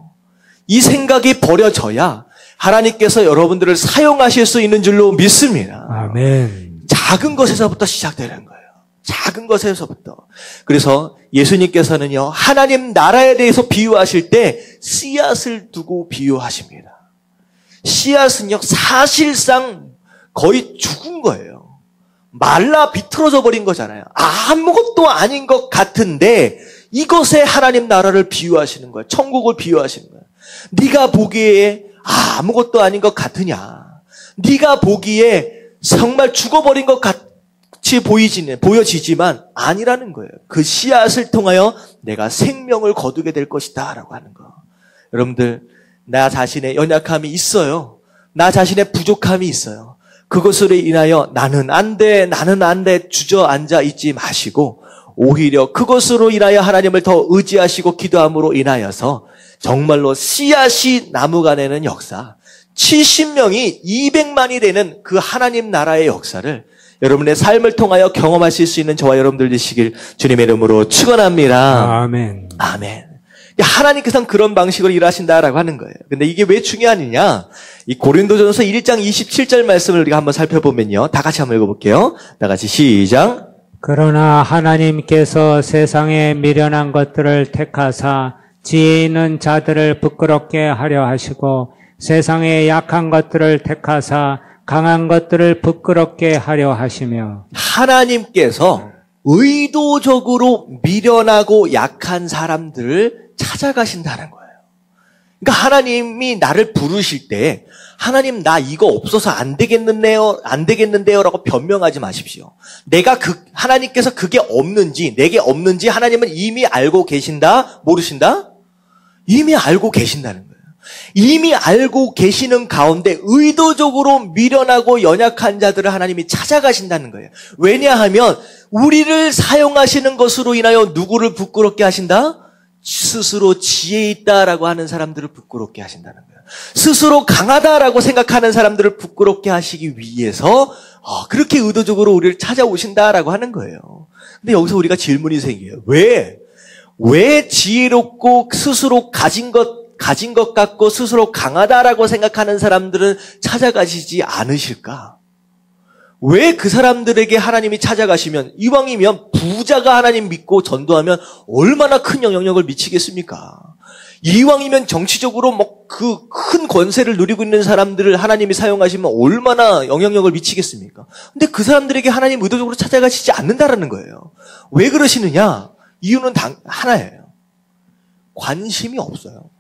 이 생각이 버려져야 하나님께서 여러분들을 사용하실 수 있는 줄로 믿습니다. 아멘. 작은 것에서부터 시작되는 거예요. 작은 것에서부터. 그래서 예수님께서는요, 하나님 나라에 대해서 비유하실 때 씨앗을 두고 비유하십니다. 씨앗은요, 사실상 거의 죽은 거예요. 말라 비틀어져 버린 거잖아요. 아무것도 아닌 것 같은데 이것에 하나님 나라를 비유하시는 거예요. 천국을 비유하시는 거예요. 네가 보기에 아무것도 아닌 것 같으냐? 네가 보기에 정말 죽어버린 것 같이 보여지지만 아니라는 거예요. 그 씨앗을 통하여 내가 생명을 거두게 될 것이다 라고 하는 거. 여러분들 나 자신의 연약함이 있어요. 나 자신의 부족함이 있어요. 그것으로 인하여 나는 안 돼 주저앉아 있지 마시고 오히려 그것으로 인하여 하나님을 더 의지하시고 기도함으로 인하여서 정말로 씨앗이 나무가 내는 역사, 70명이 200만이 되는 그 하나님 나라의 역사를 여러분의 삶을 통하여 경험하실 수 있는 저와 여러분들 되시길 주님의 이름으로 축원합니다. 아멘. 아멘. 하나님께서는 그런 방식으로 일하신다라고 하는 거예요. 근데 이게 왜 중요하느냐? 이 고린도전서 1장 27절 말씀을 우리가 한번 살펴보면요. 다 같이 한번 읽어볼게요. 다 같이 시작. 그러나 하나님께서 세상에 미련한 것들을 택하사 지혜 있는 자들을 부끄럽게 하려 하시고 세상에 약한 것들을 택하사 강한 것들을 부끄럽게 하려 하시며 하나님께서 의도적으로 미련하고 약한 사람들을 찾아가신다는 거예요. 그러니까 하나님이 나를 부르실 때 하나님 나 이거 없어서 안 되겠는데요 라고 변명하지 마십시오. 하나님께서 그게 없는지 내게 없는지 하나님은 이미 알고 계신다? 모르신다? 이미 알고 계신다는 거예요. 이미 알고 계시는 가운데 의도적으로 미련하고 연약한 자들을 하나님이 찾아가신다는 거예요. 왜냐하면 우리를 사용하시는 것으로 인하여 누구를 부끄럽게 하신다? 스스로 지혜 있다라고 하는 사람들을 부끄럽게 하신다는 거예요. 스스로 강하다라고 생각하는 사람들을 부끄럽게 하시기 위해서 그렇게 의도적으로 우리를 찾아오신다라고 하는 거예요. 근데 여기서 우리가 질문이 생겨요. 왜 지혜롭고 스스로 가진 것 같고 스스로 강하다라고 생각하는 사람들은 찾아가시지 않으실까? 왜 그 사람들에게 하나님이 찾아가시면 이왕이면 부자가 하나님 믿고 전도하면 얼마나 큰 영향력을 미치겠습니까? 이왕이면 정치적으로 그 큰 권세를 누리고 있는 사람들을 하나님이 사용하시면 얼마나 영향력을 미치겠습니까? 근데 그 사람들에게 하나님 의도적으로 찾아가시지 않는다라는 거예요. 왜 그러시느냐? 이유는 하나예요. 관심이 없어요.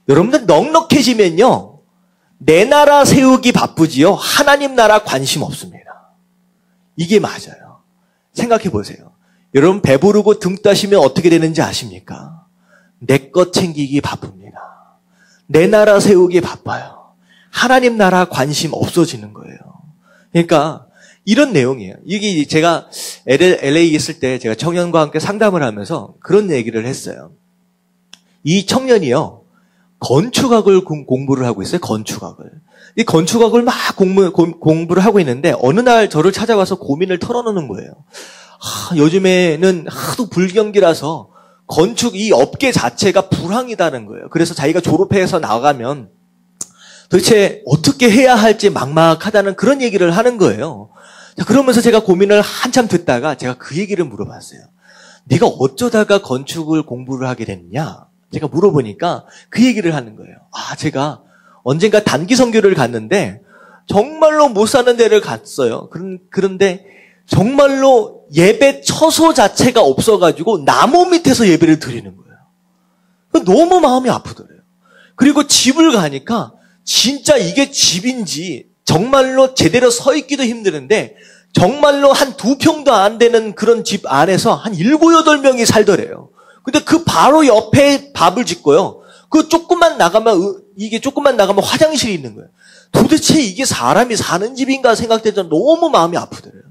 여러분들 넉넉해지면요. 내 나라 세우기 바쁘지요. 하나님 나라 관심 없습니다. 이게 맞아요. 생각해 보세요. 여러분 배부르고 등 따시면 어떻게 되는지 아십니까? 내 것 챙기기 바쁩니다. 내 나라 세우기 바빠요. 하나님 나라 관심 없어지는 거예요. 그러니까 이런 내용이에요. 이게 제가 LA 있을 때 제가 청년과 함께 상담을 하면서 그런 얘기를 했어요. 이 청년이요. 건축학을 공부를 하고 있어요. 건축학을. 이 건축학을 막 공부를 하고 있는데 어느 날 저를 찾아와서 고민을 털어놓는 거예요. 요즘에는 하도 불경기라서 건축 이 업계 자체가 불황이다는 거예요. 그래서 자기가 졸업해서 나가면 도대체 어떻게 해야 할지 막막하다는 그런 얘기를 하는 거예요. 그러면서 제가 고민을 한참 듣다가 제가 그 얘기를 물어봤어요. 네가 어쩌다가 건축을 공부를 하게 됐냐? 제가 물어보니까 그 얘기를 하는 거예요. 제가 언젠가 단기 선교를 갔는데 정말로 못 사는 데를 갔어요. 그런데 정말로 예배 처소 자체가 없어가지고 나무 밑에서 예배를 드리는 거예요. 너무 마음이 아프더래요. 그리고 집을 가니까 진짜 이게 집인지 정말로 제대로 서 있기도 힘드는데 정말로 한 2평도 안 되는 그런 집 안에서 한 7, 8명이 살더래요. 근데 그 바로 옆에 밥을 짓고요. 조금만 나가면 화장실이 있는 거예요. 도대체 이게 사람이 사는 집인가 생각될 때 너무 마음이 아프더래요.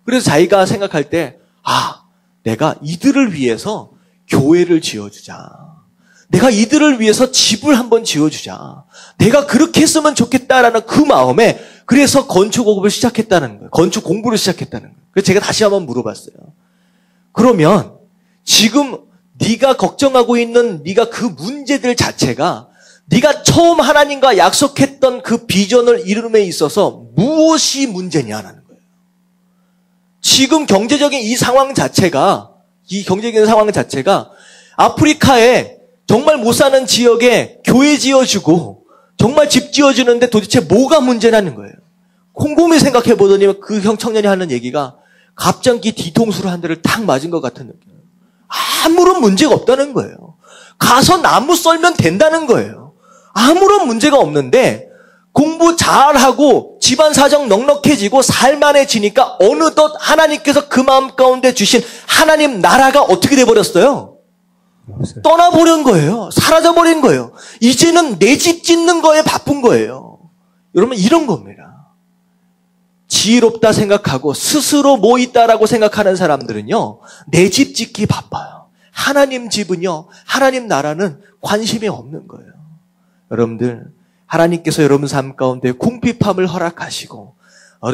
그래서 자기가 생각할 때, 내가 이들을 위해서 교회를 지어주자. 내가 이들을 위해서 집을 한번 지어주자. 내가 그렇게 했으면 좋겠다라는 그 마음에 그래서 건축업을 시작했다는 거예요. 건축 공부를 시작했다는 거예요. 그래서 제가 다시 한번 물어봤어요. 그러면 지금 네가 걱정하고 있는 네가 그 문제들 자체가 네가 처음 하나님과 약속했던 그 비전을 이루는 데 있어서 무엇이 문제냐라는 거예요. 지금 경제적인 이 상황 자체가 아프리카에 정말 못 사는 지역에 교회 지어주고 정말 집 지어주는데 도대체 뭐가 문제라는 거예요. 곰곰이 생각해 보더니 그 청년이 하는 얘기가 갑자기 뒤통수로 한 대를 탁 맞은 것 같은 느낌이에요. 아무런 문제가 없다는 거예요. 가서 나무 썰면 된다는 거예요. 아무런 문제가 없는데 공부 잘하고 집안 사정 넉넉해지고 살만해지니까 어느덧 하나님께서 그 마음 가운데 주신 하나님 나라가 어떻게 돼버렸어요? 떠나버린 거예요. 사라져버린 거예요. 이제는 내 집 짓는 거에 바쁜 거예요. 여러분 이런 겁니다. 지혜롭다 생각하고 스스로 뭐 있다라고 생각하는 사람들은요. 내 집 짓기 바빠요. 하나님 집은요. 하나님 나라는 관심이 없는 거예요. 여러분들 하나님께서 여러분 삶 가운데 궁핍함을 허락하시고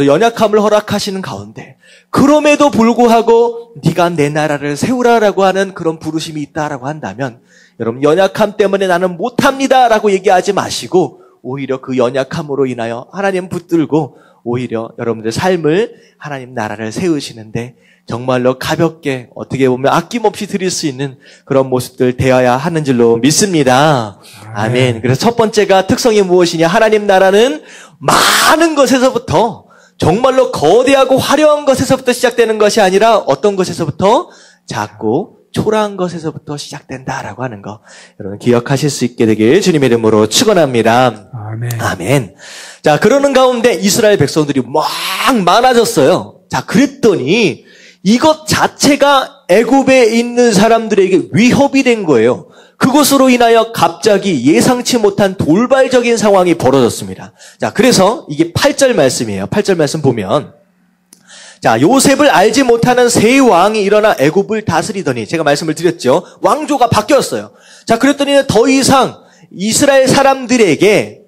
연약함을 허락하시는 가운데 그럼에도 불구하고 네가 내 나라를 세우라라고 하는 그런 부르심이 있다라고 한다면 여러분 연약함 때문에 나는 못합니다라고 얘기하지 마시고 오히려 그 연약함으로 인하여 하나님 붙들고 오히려 여러분들 삶을 하나님 나라를 세우시는데 정말로 가볍게 어떻게 보면 아낌없이 드릴 수 있는 그런 모습들 되어야 하는 줄로 믿습니다. 아멘. 그래서 첫 번째가 특성이 무엇이냐? 하나님 나라는 많은 것에서부터 정말로 거대하고 화려한 것에서부터 시작되는 것이 아니라 어떤 것에서부터 작고 초라한 것에서부터 시작된다라고 하는 거 여러분 기억하실 수 있게 되길 주님의 이름으로 축원합니다. 아멘. 아멘. 자, 그러는 가운데 이스라엘 백성들이 막 많아졌어요. 자, 그랬더니 이것 자체가 애굽에 있는 사람들에게 위협이 된 거예요. 그것으로 인하여 갑자기 예상치 못한 돌발적인 상황이 벌어졌습니다. 자, 그래서 이게 8절 말씀이에요. 8절 말씀 보면 자, 요셉을 알지 못하는 세 왕이 일어나 애굽을 다스리더니 제가 말씀을 드렸죠. 왕조가 바뀌었어요. 자, 그랬더니 더 이상 이스라엘 사람들에게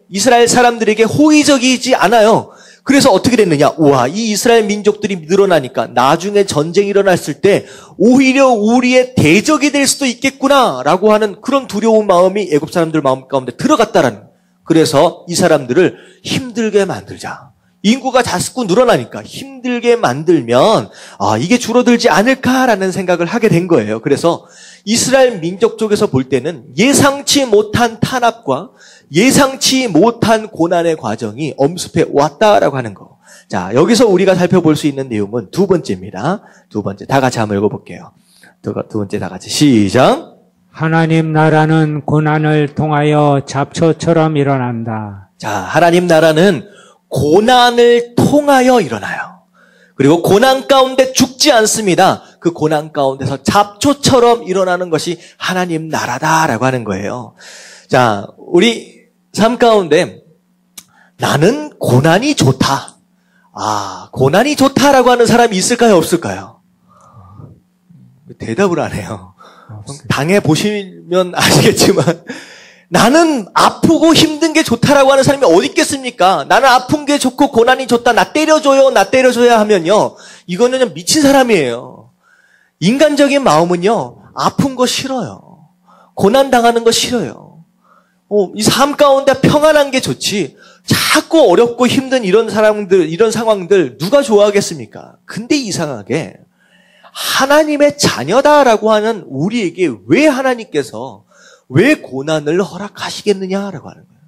호의적이지 않아요. 그래서 어떻게 됐느냐? 우와, 이 이스라엘 민족들이 늘어나니까 나중에 전쟁이 일어났을 때 오히려 우리의 대적이 될 수도 있겠구나라고 하는 그런 두려운 마음이 애굽 사람들 마음 가운데 들어갔다라는. 그래서 이 사람들을 힘들게 만들자. 인구가 자꾸 늘어나니까 힘들게 만들면 이게 줄어들지 않을까라는 생각을 하게 된 거예요. 그래서 이스라엘 민족 쪽에서 볼 때는 예상치 못한 탄압과 예상치 못한 고난의 과정이 엄습해 왔다라고 하는 거. 자, 여기서 우리가 살펴볼 수 있는 내용은 두 번째입니다. 두 번째. 다 같이 한번 읽어볼게요. 두 번째 다 같이 시작. 하나님 나라는 고난을 통하여 잡초처럼 일어난다. 자, 하나님 나라는 고난을 통하여 일어나요. 그리고 고난 가운데 죽지 않습니다. 그 고난 가운데서 잡초처럼 일어나는 것이 하나님 나라다라고 하는 거예요. 자, 우리 삶 가운데 나는 고난이 좋다. 고난이 좋다라고 하는 사람이 있을까요? 없을까요? 대답을 안 해요. 당해보시면 아시겠지만 나는 아프고 힘든 게 좋다라고 하는 사람이 어디 있겠습니까? 나는 아픈 게 좋고 고난이 좋다. 나 때려줘야 하면요. 이거는 미친 사람이에요. 인간적인 마음은요. 아픈 거 싫어요. 고난 당하는 거 싫어요. 이 삶 가운데 평안한 게 좋지. 자꾸 어렵고 힘든 이런 상황들 누가 좋아하겠습니까? 근데 이상하게 하나님의 자녀다라고 하는 우리에게 왜 하나님께서 왜 고난을 허락하시겠느냐라고 하는 거예요.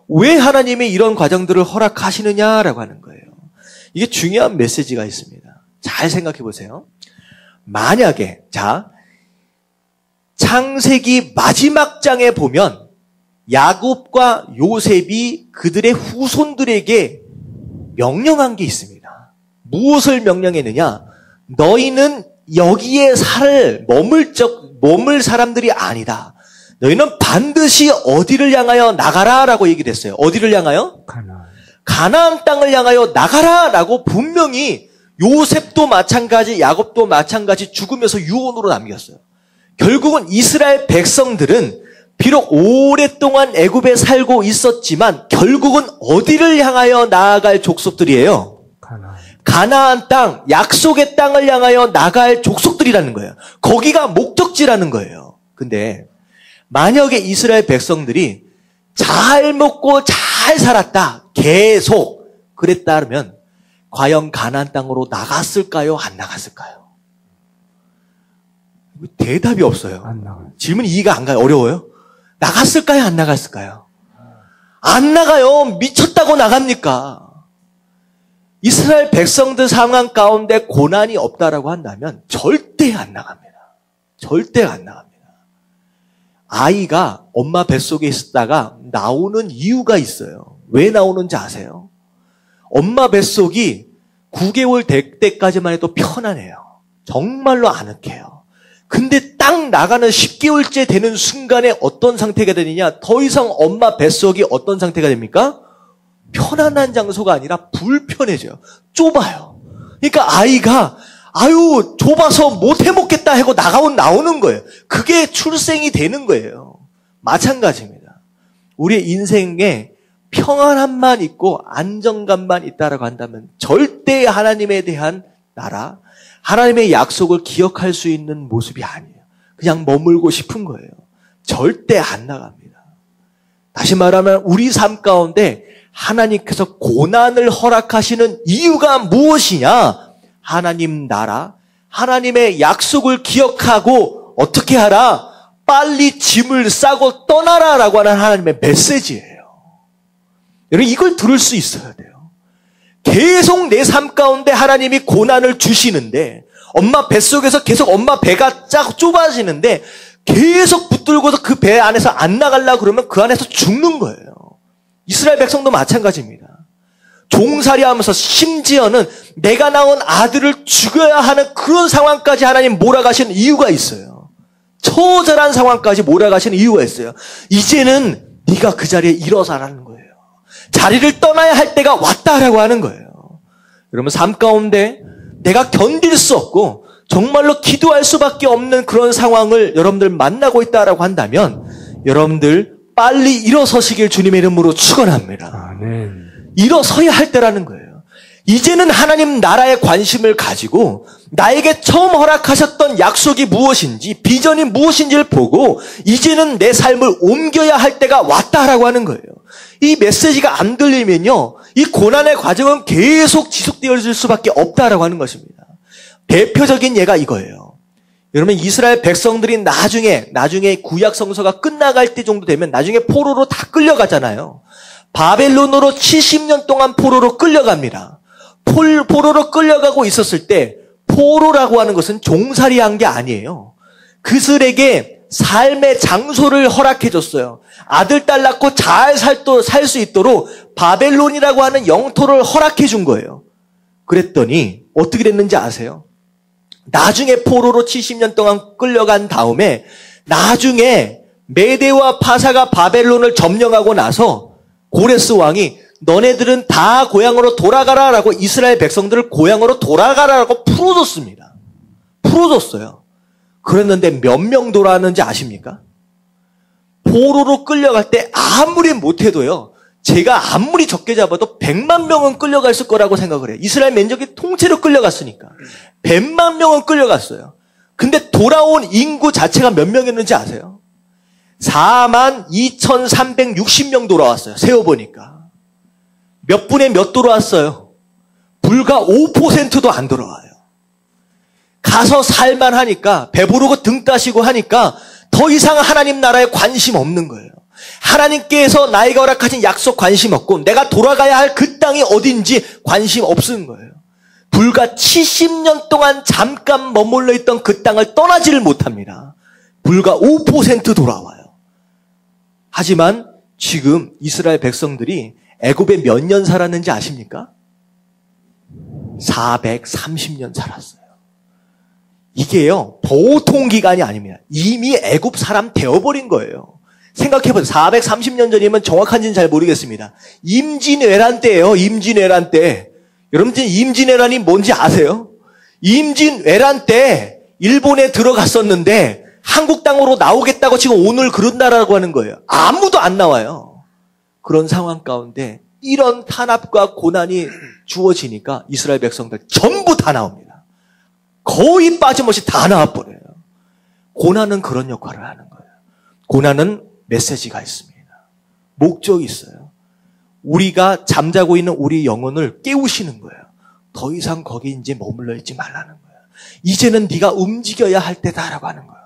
왜 하나님이 이런 과정들을 허락하시느냐라고 하는 거예요. 이게 중요한 메시지가 있습니다. 잘 생각해 보세요. 만약에 창세기 마지막 장에 보면 야곱과 요셉이 그들의 후손들에게 명령한 게 있습니다. 무엇을 명령했느냐? 너희는 여기에 머물 사람들이 아니다. 너희는 반드시 어디를 향하여 나가라라고 얘기를 했어요. 어디를 향하여? 가나안 땅을 향하여 나가라라고 분명히 요셉도 마찬가지, 야곱도 마찬가지 죽으면서 유언으로 남겼어요. 결국은 이스라엘 백성들은 비록 오랫동안 애굽에 살고 있었지만 결국은 어디를 향하여 나아갈 족속들이에요? 가나안 땅, 약속의 땅을 향하여 나갈 족속들이라는 거예요. 거기가 목적지라는 거예요. 근데 만약에 이스라엘 백성들이 잘 먹고 잘 살았다, 계속 그랬다면 과연 가나안 땅으로 나갔을까요? 안 나갔을까요? 대답이 없어요. 안 나가요. 질문이 이해가 안 가요. 어려워요? 나갔을까요? 안 나갔을까요? 안 나가요. 미쳤다고 나갑니까? 이스라엘 백성들 상황 가운데 고난이 없다라고 한다면 절대 안 나갑니다. 절대 안 나갑니다. 아이가 엄마 뱃속에 있었다가 나오는 이유가 있어요. 왜 나오는지 아세요? 엄마 뱃속이 9개월 될 때까지만 해도 편안해요. 정말로 아늑해요. 근데 딱 나가는 10개월째 되는 순간에 어떤 상태가 되느냐? 더 이상 엄마 뱃속이 어떤 상태가 됩니까? 편안한 장소가 아니라 불편해져요. 좁아요. 그러니까 아이가 좁아서 못 해먹겠다 하고 나오는 거예요. 그게 출생이 되는 거예요. 마찬가지입니다. 우리의 인생에 평안함만 있고 안정감만 있다라고 한다면 절대 하나님에 대한 나라, 하나님의 약속을 기억할 수 있는 모습이 아니에요. 그냥 머물고 싶은 거예요. 절대 안 나갑니다. 다시 말하면 우리 삶 가운데 하나님께서 고난을 허락하시는 이유가 무엇이냐? 하나님 나라, 하나님의 약속을 기억하고 어떻게 하라? 빨리 짐을 싸고 떠나라라고 하는 하나님의 메시지예요. 여러분 이걸 들을 수 있어야 돼요. 계속 내 삶 가운데 하나님이 고난을 주시는데 엄마 뱃속에서 계속 엄마 배가 좁아지는데 계속 붙들고서 그 배 안에서 안 나가려고 그러면 그 안에서 죽는 거예요. 이스라엘 백성도 마찬가지입니다. 종살이하면서 심지어는 내가 낳은 아들을 죽여야 하는 그런 상황까지 하나님 몰아가시는 이유가 있어요. 처절한 상황까지 몰아가시는 이유가 있어요. 이제는 네가 그 자리에 일어서라는 거예요. 자리를 떠나야 할 때가 왔다라고 하는 거예요. 여러분 삶 가운데 내가 견딜 수 없고 정말로 기도할 수밖에 없는 그런 상황을 여러분들 만나고 있다라고 한다면 여러분들 빨리 일어서시길 주님의 이름으로 축원합니다. 아멘. 일어서야 할 때라는 거예요. 이제는 하나님 나라에 관심을 가지고 나에게 처음 허락하셨던 약속이 무엇인지 비전이 무엇인지를 보고 이제는 내 삶을 옮겨야 할 때가 왔다라고 하는 거예요. 이 메시지가 안 들리면요, 이 고난의 과정은 계속 지속되어질 수밖에 없다라고 하는 것입니다. 대표적인 예가 이거예요. 여러분 이스라엘 백성들이 나중에 구약 성서가 끝나갈 때 정도 되면 나중에 포로로 다 끌려가잖아요. 바벨론으로 70년 동안 포로로 끌려갑니다. 포로로 끌려가고 있었을 때 포로라고 하는 것은 종살이한 게 아니에요. 그들에게 삶의 장소를 허락해 줬어요. 아들, 딸 낳고 잘 살 수 있도록 바벨론이라고 하는 영토를 허락해 준 거예요. 그랬더니 어떻게 됐는지 아세요? 나중에 포로로 70년 동안 끌려간 다음에 나중에 메대와 파사가 바벨론을 점령하고 나서 고레스 왕이 너네들은 다 고향으로 돌아가라라고 이스라엘 백성들을 고향으로 돌아가라라고 풀어줬습니다. 풀어줬어요. 그랬는데 몇 명 돌아왔는지 아십니까? 포로로 끌려갈 때 아무리 못해도요, 제가 아무리 적게 잡아도 100만 명은 끌려갔을 거라고 생각을 해요. 이스라엘 민족이 통째로 끌려갔으니까. 100만 명은 끌려갔어요. 근데 돌아온 인구 자체가 몇 명이었는지 아세요? 42,360명 돌아왔어요. 세어보니까. 몇 분의 몇 돌아왔어요? 불과 5%도 안 돌아와요. 가서 살만하니까 배부르고 등 따시고 하니까 더 이상 하나님 나라에 관심 없는 거예요. 하나님께서 나에게 허락하신 약속 관심 없고 내가 돌아가야 할 그 땅이 어딘지 관심 없는 거예요. 불과 70년 동안 잠깐 머물러 있던 그 땅을 떠나지를 못합니다. 불과 5% 돌아와요. 하지만 지금 이스라엘 백성들이 애굽에 몇 년 살았는지 아십니까? 430년 살았어요. 이게요, 보통 기간이 아닙니다. 이미 애굽 사람 되어버린 거예요. 생각해보세요. 430년 전이면 정확한지는 잘 모르겠습니다. 임진왜란 때예요. 임진왜란 때. 여러분 임진왜란이 뭔지 아세요? 임진왜란 때 일본에 들어갔었는데 한국 땅으로 나오겠다고 지금 오늘 그런다라고 하는 거예요. 아무도 안 나와요. 그런 상황 가운데 이런 탄압과 고난이 주어지니까 이스라엘 백성들 전부 다 나옵니다. 거의 빠짐없이 다 나와버려요. 고난은 그런 역할을 하는 거예요. 고난은 메시지가 있습니다. 목적이 있어요. 우리가 잠자고 있는 우리 영혼을 깨우시는 거예요. 더 이상 거기 이제 머물러 있지 말라는 거예요. 이제는 네가 움직여야 할 때다라고 하는 거예요.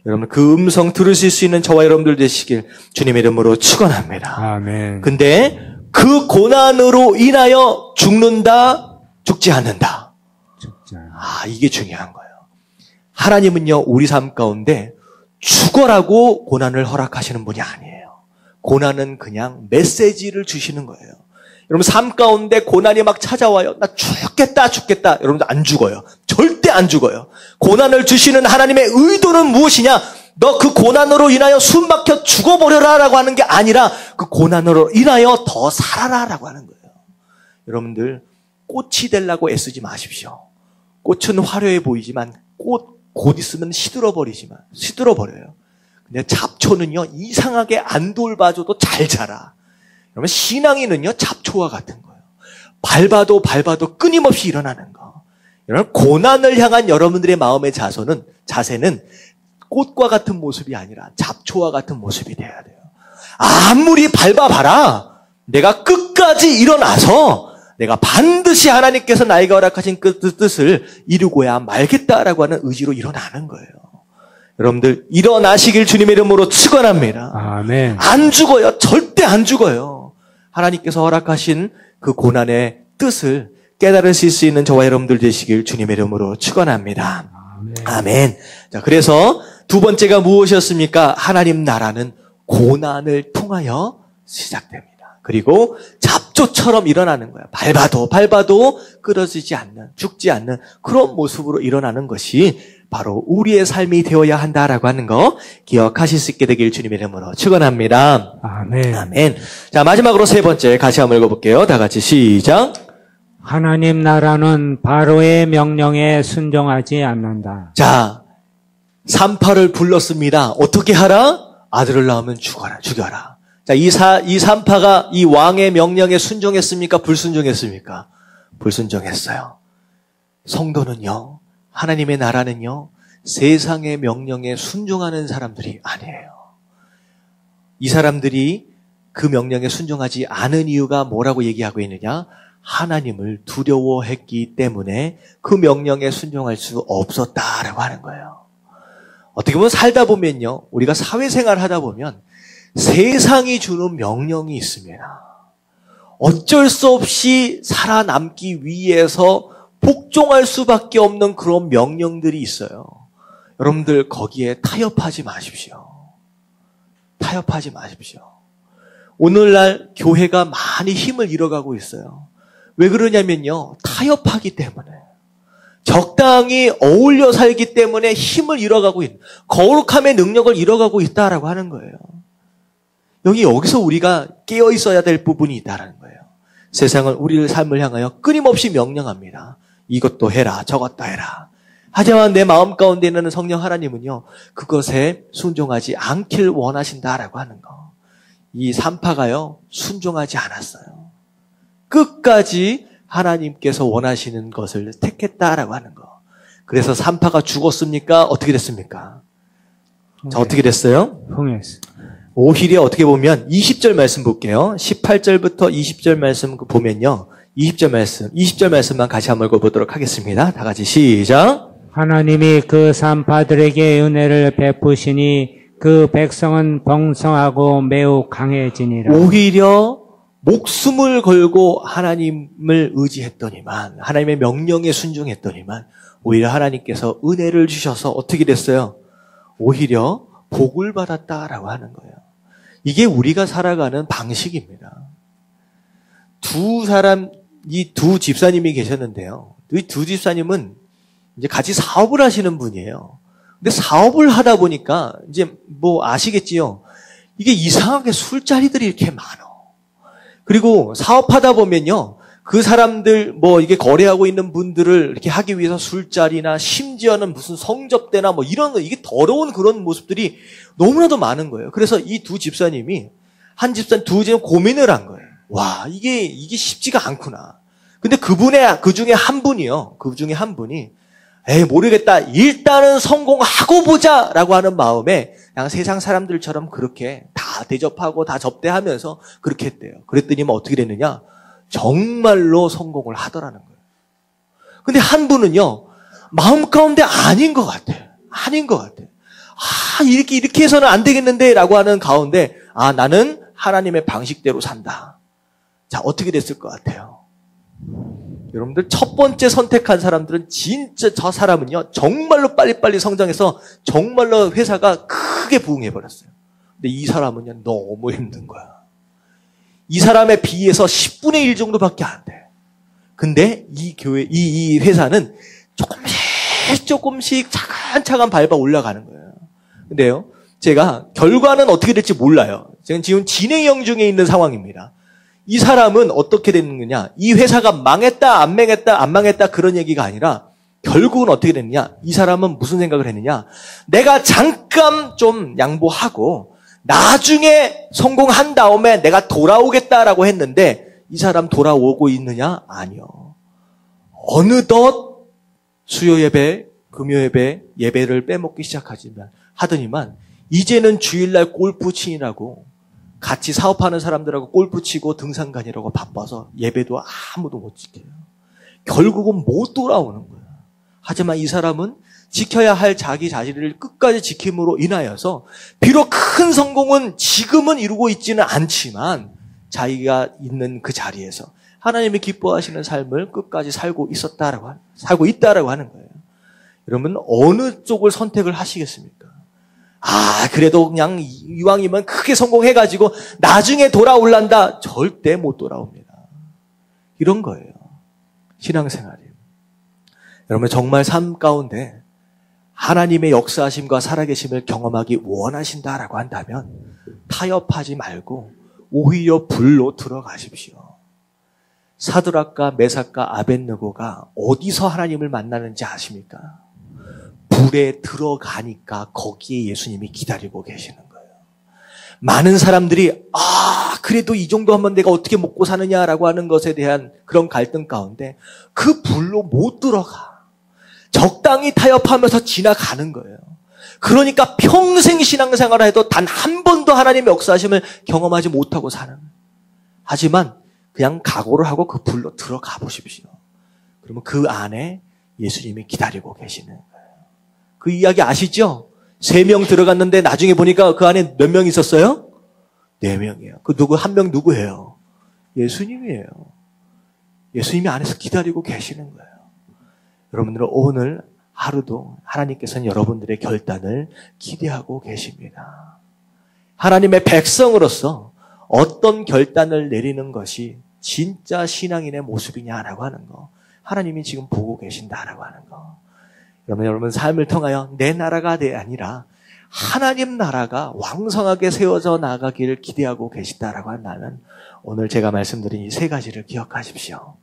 여러분 그 음성 들으실 수 있는 저와 여러분들 되시길 주님의 이름으로 축원합니다. 아멘. 근데 그 고난으로 인하여 죽는다, 죽지 않는다. 이게 중요한 거예요. 하나님은요, 우리 삶 가운데 죽어라고 고난을 허락하시는 분이 아니에요. 고난은 그냥 메시지를 주시는 거예요. 여러분 삶 가운데 고난이 막 찾아와요. 나 죽겠다. 여러분들 안 죽어요. 절대 안 죽어요. 고난을 주시는 하나님의 의도는 무엇이냐? 너 그 고난으로 인하여 숨막혀 죽어버려라라고 하는 게 아니라 그 고난으로 인하여 더 살아라라고 하는 거예요. 여러분들 꽃이 되려고 애쓰지 마십시오. 꽃은 화려해 보이지만 곧 있으면 시들어버려요. 근데 잡초는요, 이상하게 안 돌봐줘도 잘 자라. 여러분, 신앙인은요, 잡초와 같은 거예요. 밟아도 끊임없이 일어나는 거. 여러분, 고난을 향한 여러분들의 마음의 자세는 꽃과 같은 모습이 아니라 잡초와 같은 모습이 돼야 돼요. 아무리 밟아봐라. 내가 끝까지 일어나서 내가 반드시 하나님께서 나에게 허락하신 그 뜻을 이루고야 말겠다라고 하는 의지로 일어나는 거예요. 여러분들 일어나시길 주님의 이름으로 축원합니다. 아멘. 안 죽어요. 절대 안 죽어요. 하나님께서 허락하신 그 고난의 뜻을 깨달으실 수 있는 저와 여러분들 되시길 주님의 이름으로 축원합니다. 아멘. 아멘. 자, 그래서 두 번째가 무엇이었습니까? 하나님 나라는 고난을 통하여 시작됩니다. 그리고 잡초처럼 일어나는 거예요. 밟아도 끊어지지 않는, 죽지 않는 그런 모습으로 일어나는 것이 바로 우리의 삶이 되어야 한다라고 하는 거 기억하실 수 있게 되길 주님의 이름으로 축원합니다. 아멘. 아멘. 자, 마지막으로 세 번째 같이 한번 읽어볼게요. 다 같이 시작. 하나님 나라는 바로의 명령에 순종하지 않는다. 자, 산파를 불렀습니다. 어떻게 하라? 아들을 낳으면 죽여라. 자, 이 산파가 이 왕의 명령에 순종했습니까? 불순종했습니까? 불순종했어요. 성도는요, 하나님의 나라는요, 세상의 명령에 순종하는 사람들이 아니에요. 이 사람들이 그 명령에 순종하지 않은 이유가 뭐라고 얘기하고 있느냐? 하나님을 두려워했기 때문에 그 명령에 순종할 수 없었다라고 하는 거예요. 어떻게 보면 살다 보면요, 우리가 사회생활 하다 보면 세상이 주는 명령이 있습니다. 어쩔 수 없이 살아남기 위해서 복종할 수밖에 없는 그런 명령들이 있어요. 여러분들 거기에 타협하지 마십시오. 타협하지 마십시오. 오늘날 교회가 많이 힘을 잃어가고 있어요. 왜 그러냐면요, 타협하기 때문에. 적당히 어울려 살기 때문에 힘을 잃어가고 있는, 거룩함의 능력을 잃어가고 있다라고 하는 거예요. 여기서 우리가 깨어 있어야 될 부분이 있다라는 거예요. 세상은 우리의 삶을 향하여 끊임없이 명령합니다. 이것도 해라, 저것도 해라. 하지만 내 마음 가운데 있는 성령 하나님은요, 그것에 순종하지 않길 원하신다라고 하는 거. 이 산파가요, 순종하지 않았어요. 끝까지 하나님께서 원하시는 것을 택했다라고 하는 거. 그래서 산파가 죽었습니까? 어떻게 됐습니까? 자, 어떻게 됐어요? 흥했어. 오히려 어떻게 보면 20절 말씀 볼게요. 18절부터 20절 말씀 보면요. 20절 말씀만 같이 한번 읽어보도록 하겠습니다. 다 같이 시작. 하나님이 그 산파들에게 은혜를 베푸시니 그 백성은 번성하고 매우 강해지니라. 오히려 목숨을 걸고 하나님을 의지했더니만, 하나님의 명령에 순종했더니만 오히려 하나님께서 은혜를 주셔서 어떻게 됐어요? 오히려 복을 받았다라고 하는 거예요. 이게 우리가 살아가는 방식입니다. 이 두 집사님이 계셨는데요. 이 두 집사님은 이제 같이 사업을 하시는 분이에요. 근데 사업을 하다 보니까 이제 뭐 아시겠지요? 이게 이상하게 술자리들이 이렇게 많아. 그리고 사업하다 보면요, 그 사람들 이게 거래하고 있는 분들을 이렇게 하기 위해서 술자리나 심지어는 무슨 성접대나 이런 거, 이게 더러운 그런 모습들이 너무나도 많은 거예요. 그래서 이 두 집사님이 두 집사님 고민을 한 거예요. 와, 이게 쉽지가 않구나. 근데 그 중에 한 분이 에이, 모르겠다. 일단은 성공하고 보자라고 하는 마음에 그냥 세상 사람들처럼 그렇게 다 대접하고 다 접대하면서 그렇게 했대요. 그랬더니 어떻게 됐느냐? 정말로 성공을 하더라는 거예요. 근데 한 분은요, 마음 가운데 아닌 것 같아요. 이렇게 해서는 안 되겠는데 라고 하는 가운데, 나는 하나님의 방식대로 산다. 자, 어떻게 됐을 것 같아요? 여러분들 첫 번째 선택한 사람들은 진짜 저 사람은요, 정말로 빨리빨리 성장해서 정말로 회사가 크게 부흥해버렸어요. 근데 이 사람은요, 너무 힘든 거야. 이 사람에 비해서 10분의 1 정도밖에 안 돼. 근데 이 회사는 조금씩 차근차근 밟아 올라가는 거예요. 근데요, 제가 결과는 어떻게 될지 몰라요. 지금 진행형 중에 있는 상황입니다. 이 사람은 어떻게 되는 거냐? 이 회사가 망했다, 안 망했다 그런 얘기가 아니라 결국은 어떻게 됐느냐? 이 사람은 무슨 생각을 했느냐? 내가 잠깐 좀 양보하고 나중에 성공한 다음에 내가 돌아오겠다라고 했는데 이 사람 돌아오고 있느냐? 아니요. 어느덧 수요 예배, 금요 예배, 예배를 빼먹기 하더니만 이제는 주일날 골프 치느라고 같이 사업하는 사람들하고 골프 치고 등산 가느라고 바빠서 예배도 아무도 못 지켜요. 결국은 못 돌아오는 거예요. 하지만 이 사람은 지켜야 할 자기 자질을 끝까지 지킴으로 인하여서 비록 큰 성공은 지금은 이루고 있지는 않지만 자기가 있는 그 자리에서 하나님이 기뻐하시는 삶을 끝까지 살고 있다라고 하는 거예요. 여러분 어느 쪽을 선택을 하시겠습니까? 그래도 그냥 이왕이면 크게 성공해가지고 나중에 돌아올란다. 절대 못 돌아옵니다. 이런 거예요. 신앙생활이. 여러분 정말 삶 가운데 하나님의 역사하심과 살아계심을 경험하기 원하신다라고 한다면 타협하지 말고 오히려 불로 들어가십시오. 사드락과 메삭과 아벳느고가 어디서 하나님을 만나는지 아십니까? 불에 들어가니까 거기에 예수님이 기다리고 계시는 거예요. 많은 사람들이 그래도 이 정도 하면 내가 어떻게 먹고 사느냐라고 하는 것에 대한 그런 갈등 가운데 그 불로 못 들어가. 적당히 타협하면서 지나가는 거예요. 그러니까 평생 신앙생활을 해도 단 한 번도 하나님의 역사하심을 경험하지 못하고 사는. 하지만 그냥 각오를 하고 그 불로 들어가 보십시오. 그러면 그 안에 예수님이 기다리고 계시는 거예요. 그 이야기 아시죠? 3명 들어갔는데 나중에 보니까 그 안에 몇 명 있었어요? 4명이에요. 그 한 명 누구예요? 예수님이에요. 예수님이 안에서 기다리고 계시는 거예요. 여러분들은 오늘 하루도 하나님께서는 여러분들의 결단을 기대하고 계십니다. 하나님의 백성으로서 어떤 결단을 내리는 것이 진짜 신앙인의 모습이냐라고 하는 거. 하나님이 지금 보고 계신다라고 하는 거. 여러분 삶을 통하여 내 나라가 아니라 하나님 나라가 왕성하게 세워져 나가기를 기대하고 계시다라고 한다면 오늘 제가 말씀드린 이 3가지를 기억하십시오.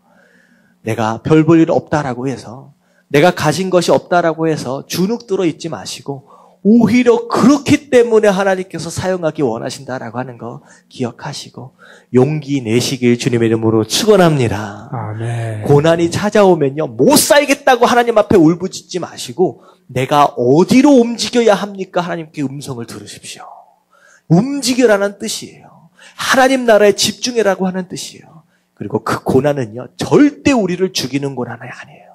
내가 별 볼 일 없다라고 해서 내가 가진 것이 없다라고 해서 주눅 들어 있지 마시고 오히려 그렇기 때문에 하나님께서 사용하기 원하신다라고 하는 거 기억하시고 용기 내시길 주님의 이름으로 축원합니다. 아멘. 고난이 찾아오면요 못 살겠다고 하나님 앞에 울부짖지 마시고 내가 어디로 움직여야 합니까? 하나님께 음성을 들으십시오. 움직여라는 뜻이에요. 하나님 나라에 집중해라고 하는 뜻이에요. 그리고 그 고난은요 절대 우리를 죽이는 고난이 아니에요.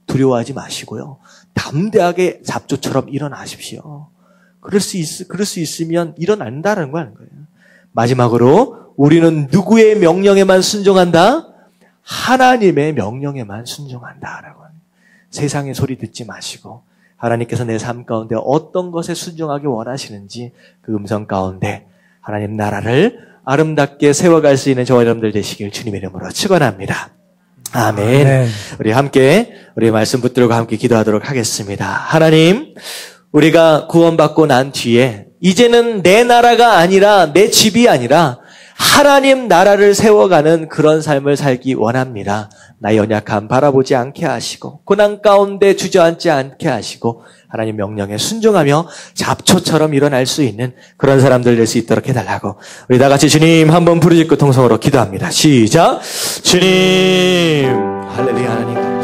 두려워하지 마시고요. 담대하게 잡초처럼 일어나십시오. 그럴 수 있으면 일어난다는 거예요. 마지막으로 우리는 누구의 명령에만 순종한다? 하나님의 명령에만 순종한다라고 하는. 세상의 소리 듣지 마시고 하나님께서 내 삶 가운데 어떤 것에 순종하기 원하시는지 그 음성 가운데 하나님 나라를 아름답게 세워갈 수 있는 저와 여러분들 되시길 주님의 이름으로 축원합니다. 아멘. 아멘. 우리 함께 우리 말씀 붙들고 함께 기도하도록 하겠습니다. 하나님, 우리가 구원받고 난 뒤에 이제는 내 나라가 아니라 내 집이 아니라 하나님 나라를 세워가는 그런 삶을 살기 원합니다. 나의 연약함 바라보지 않게 하시고 고난 가운데 주저앉지 않게 하시고 하나님 명령에 순종하며 잡초처럼 일어날 수 있는 그런 사람들 될 수 있도록 해달라고 우리 다 같이 주님 한번 부르짖고 통성으로 기도합니다. 시작. 주님 할렐루야. 하나님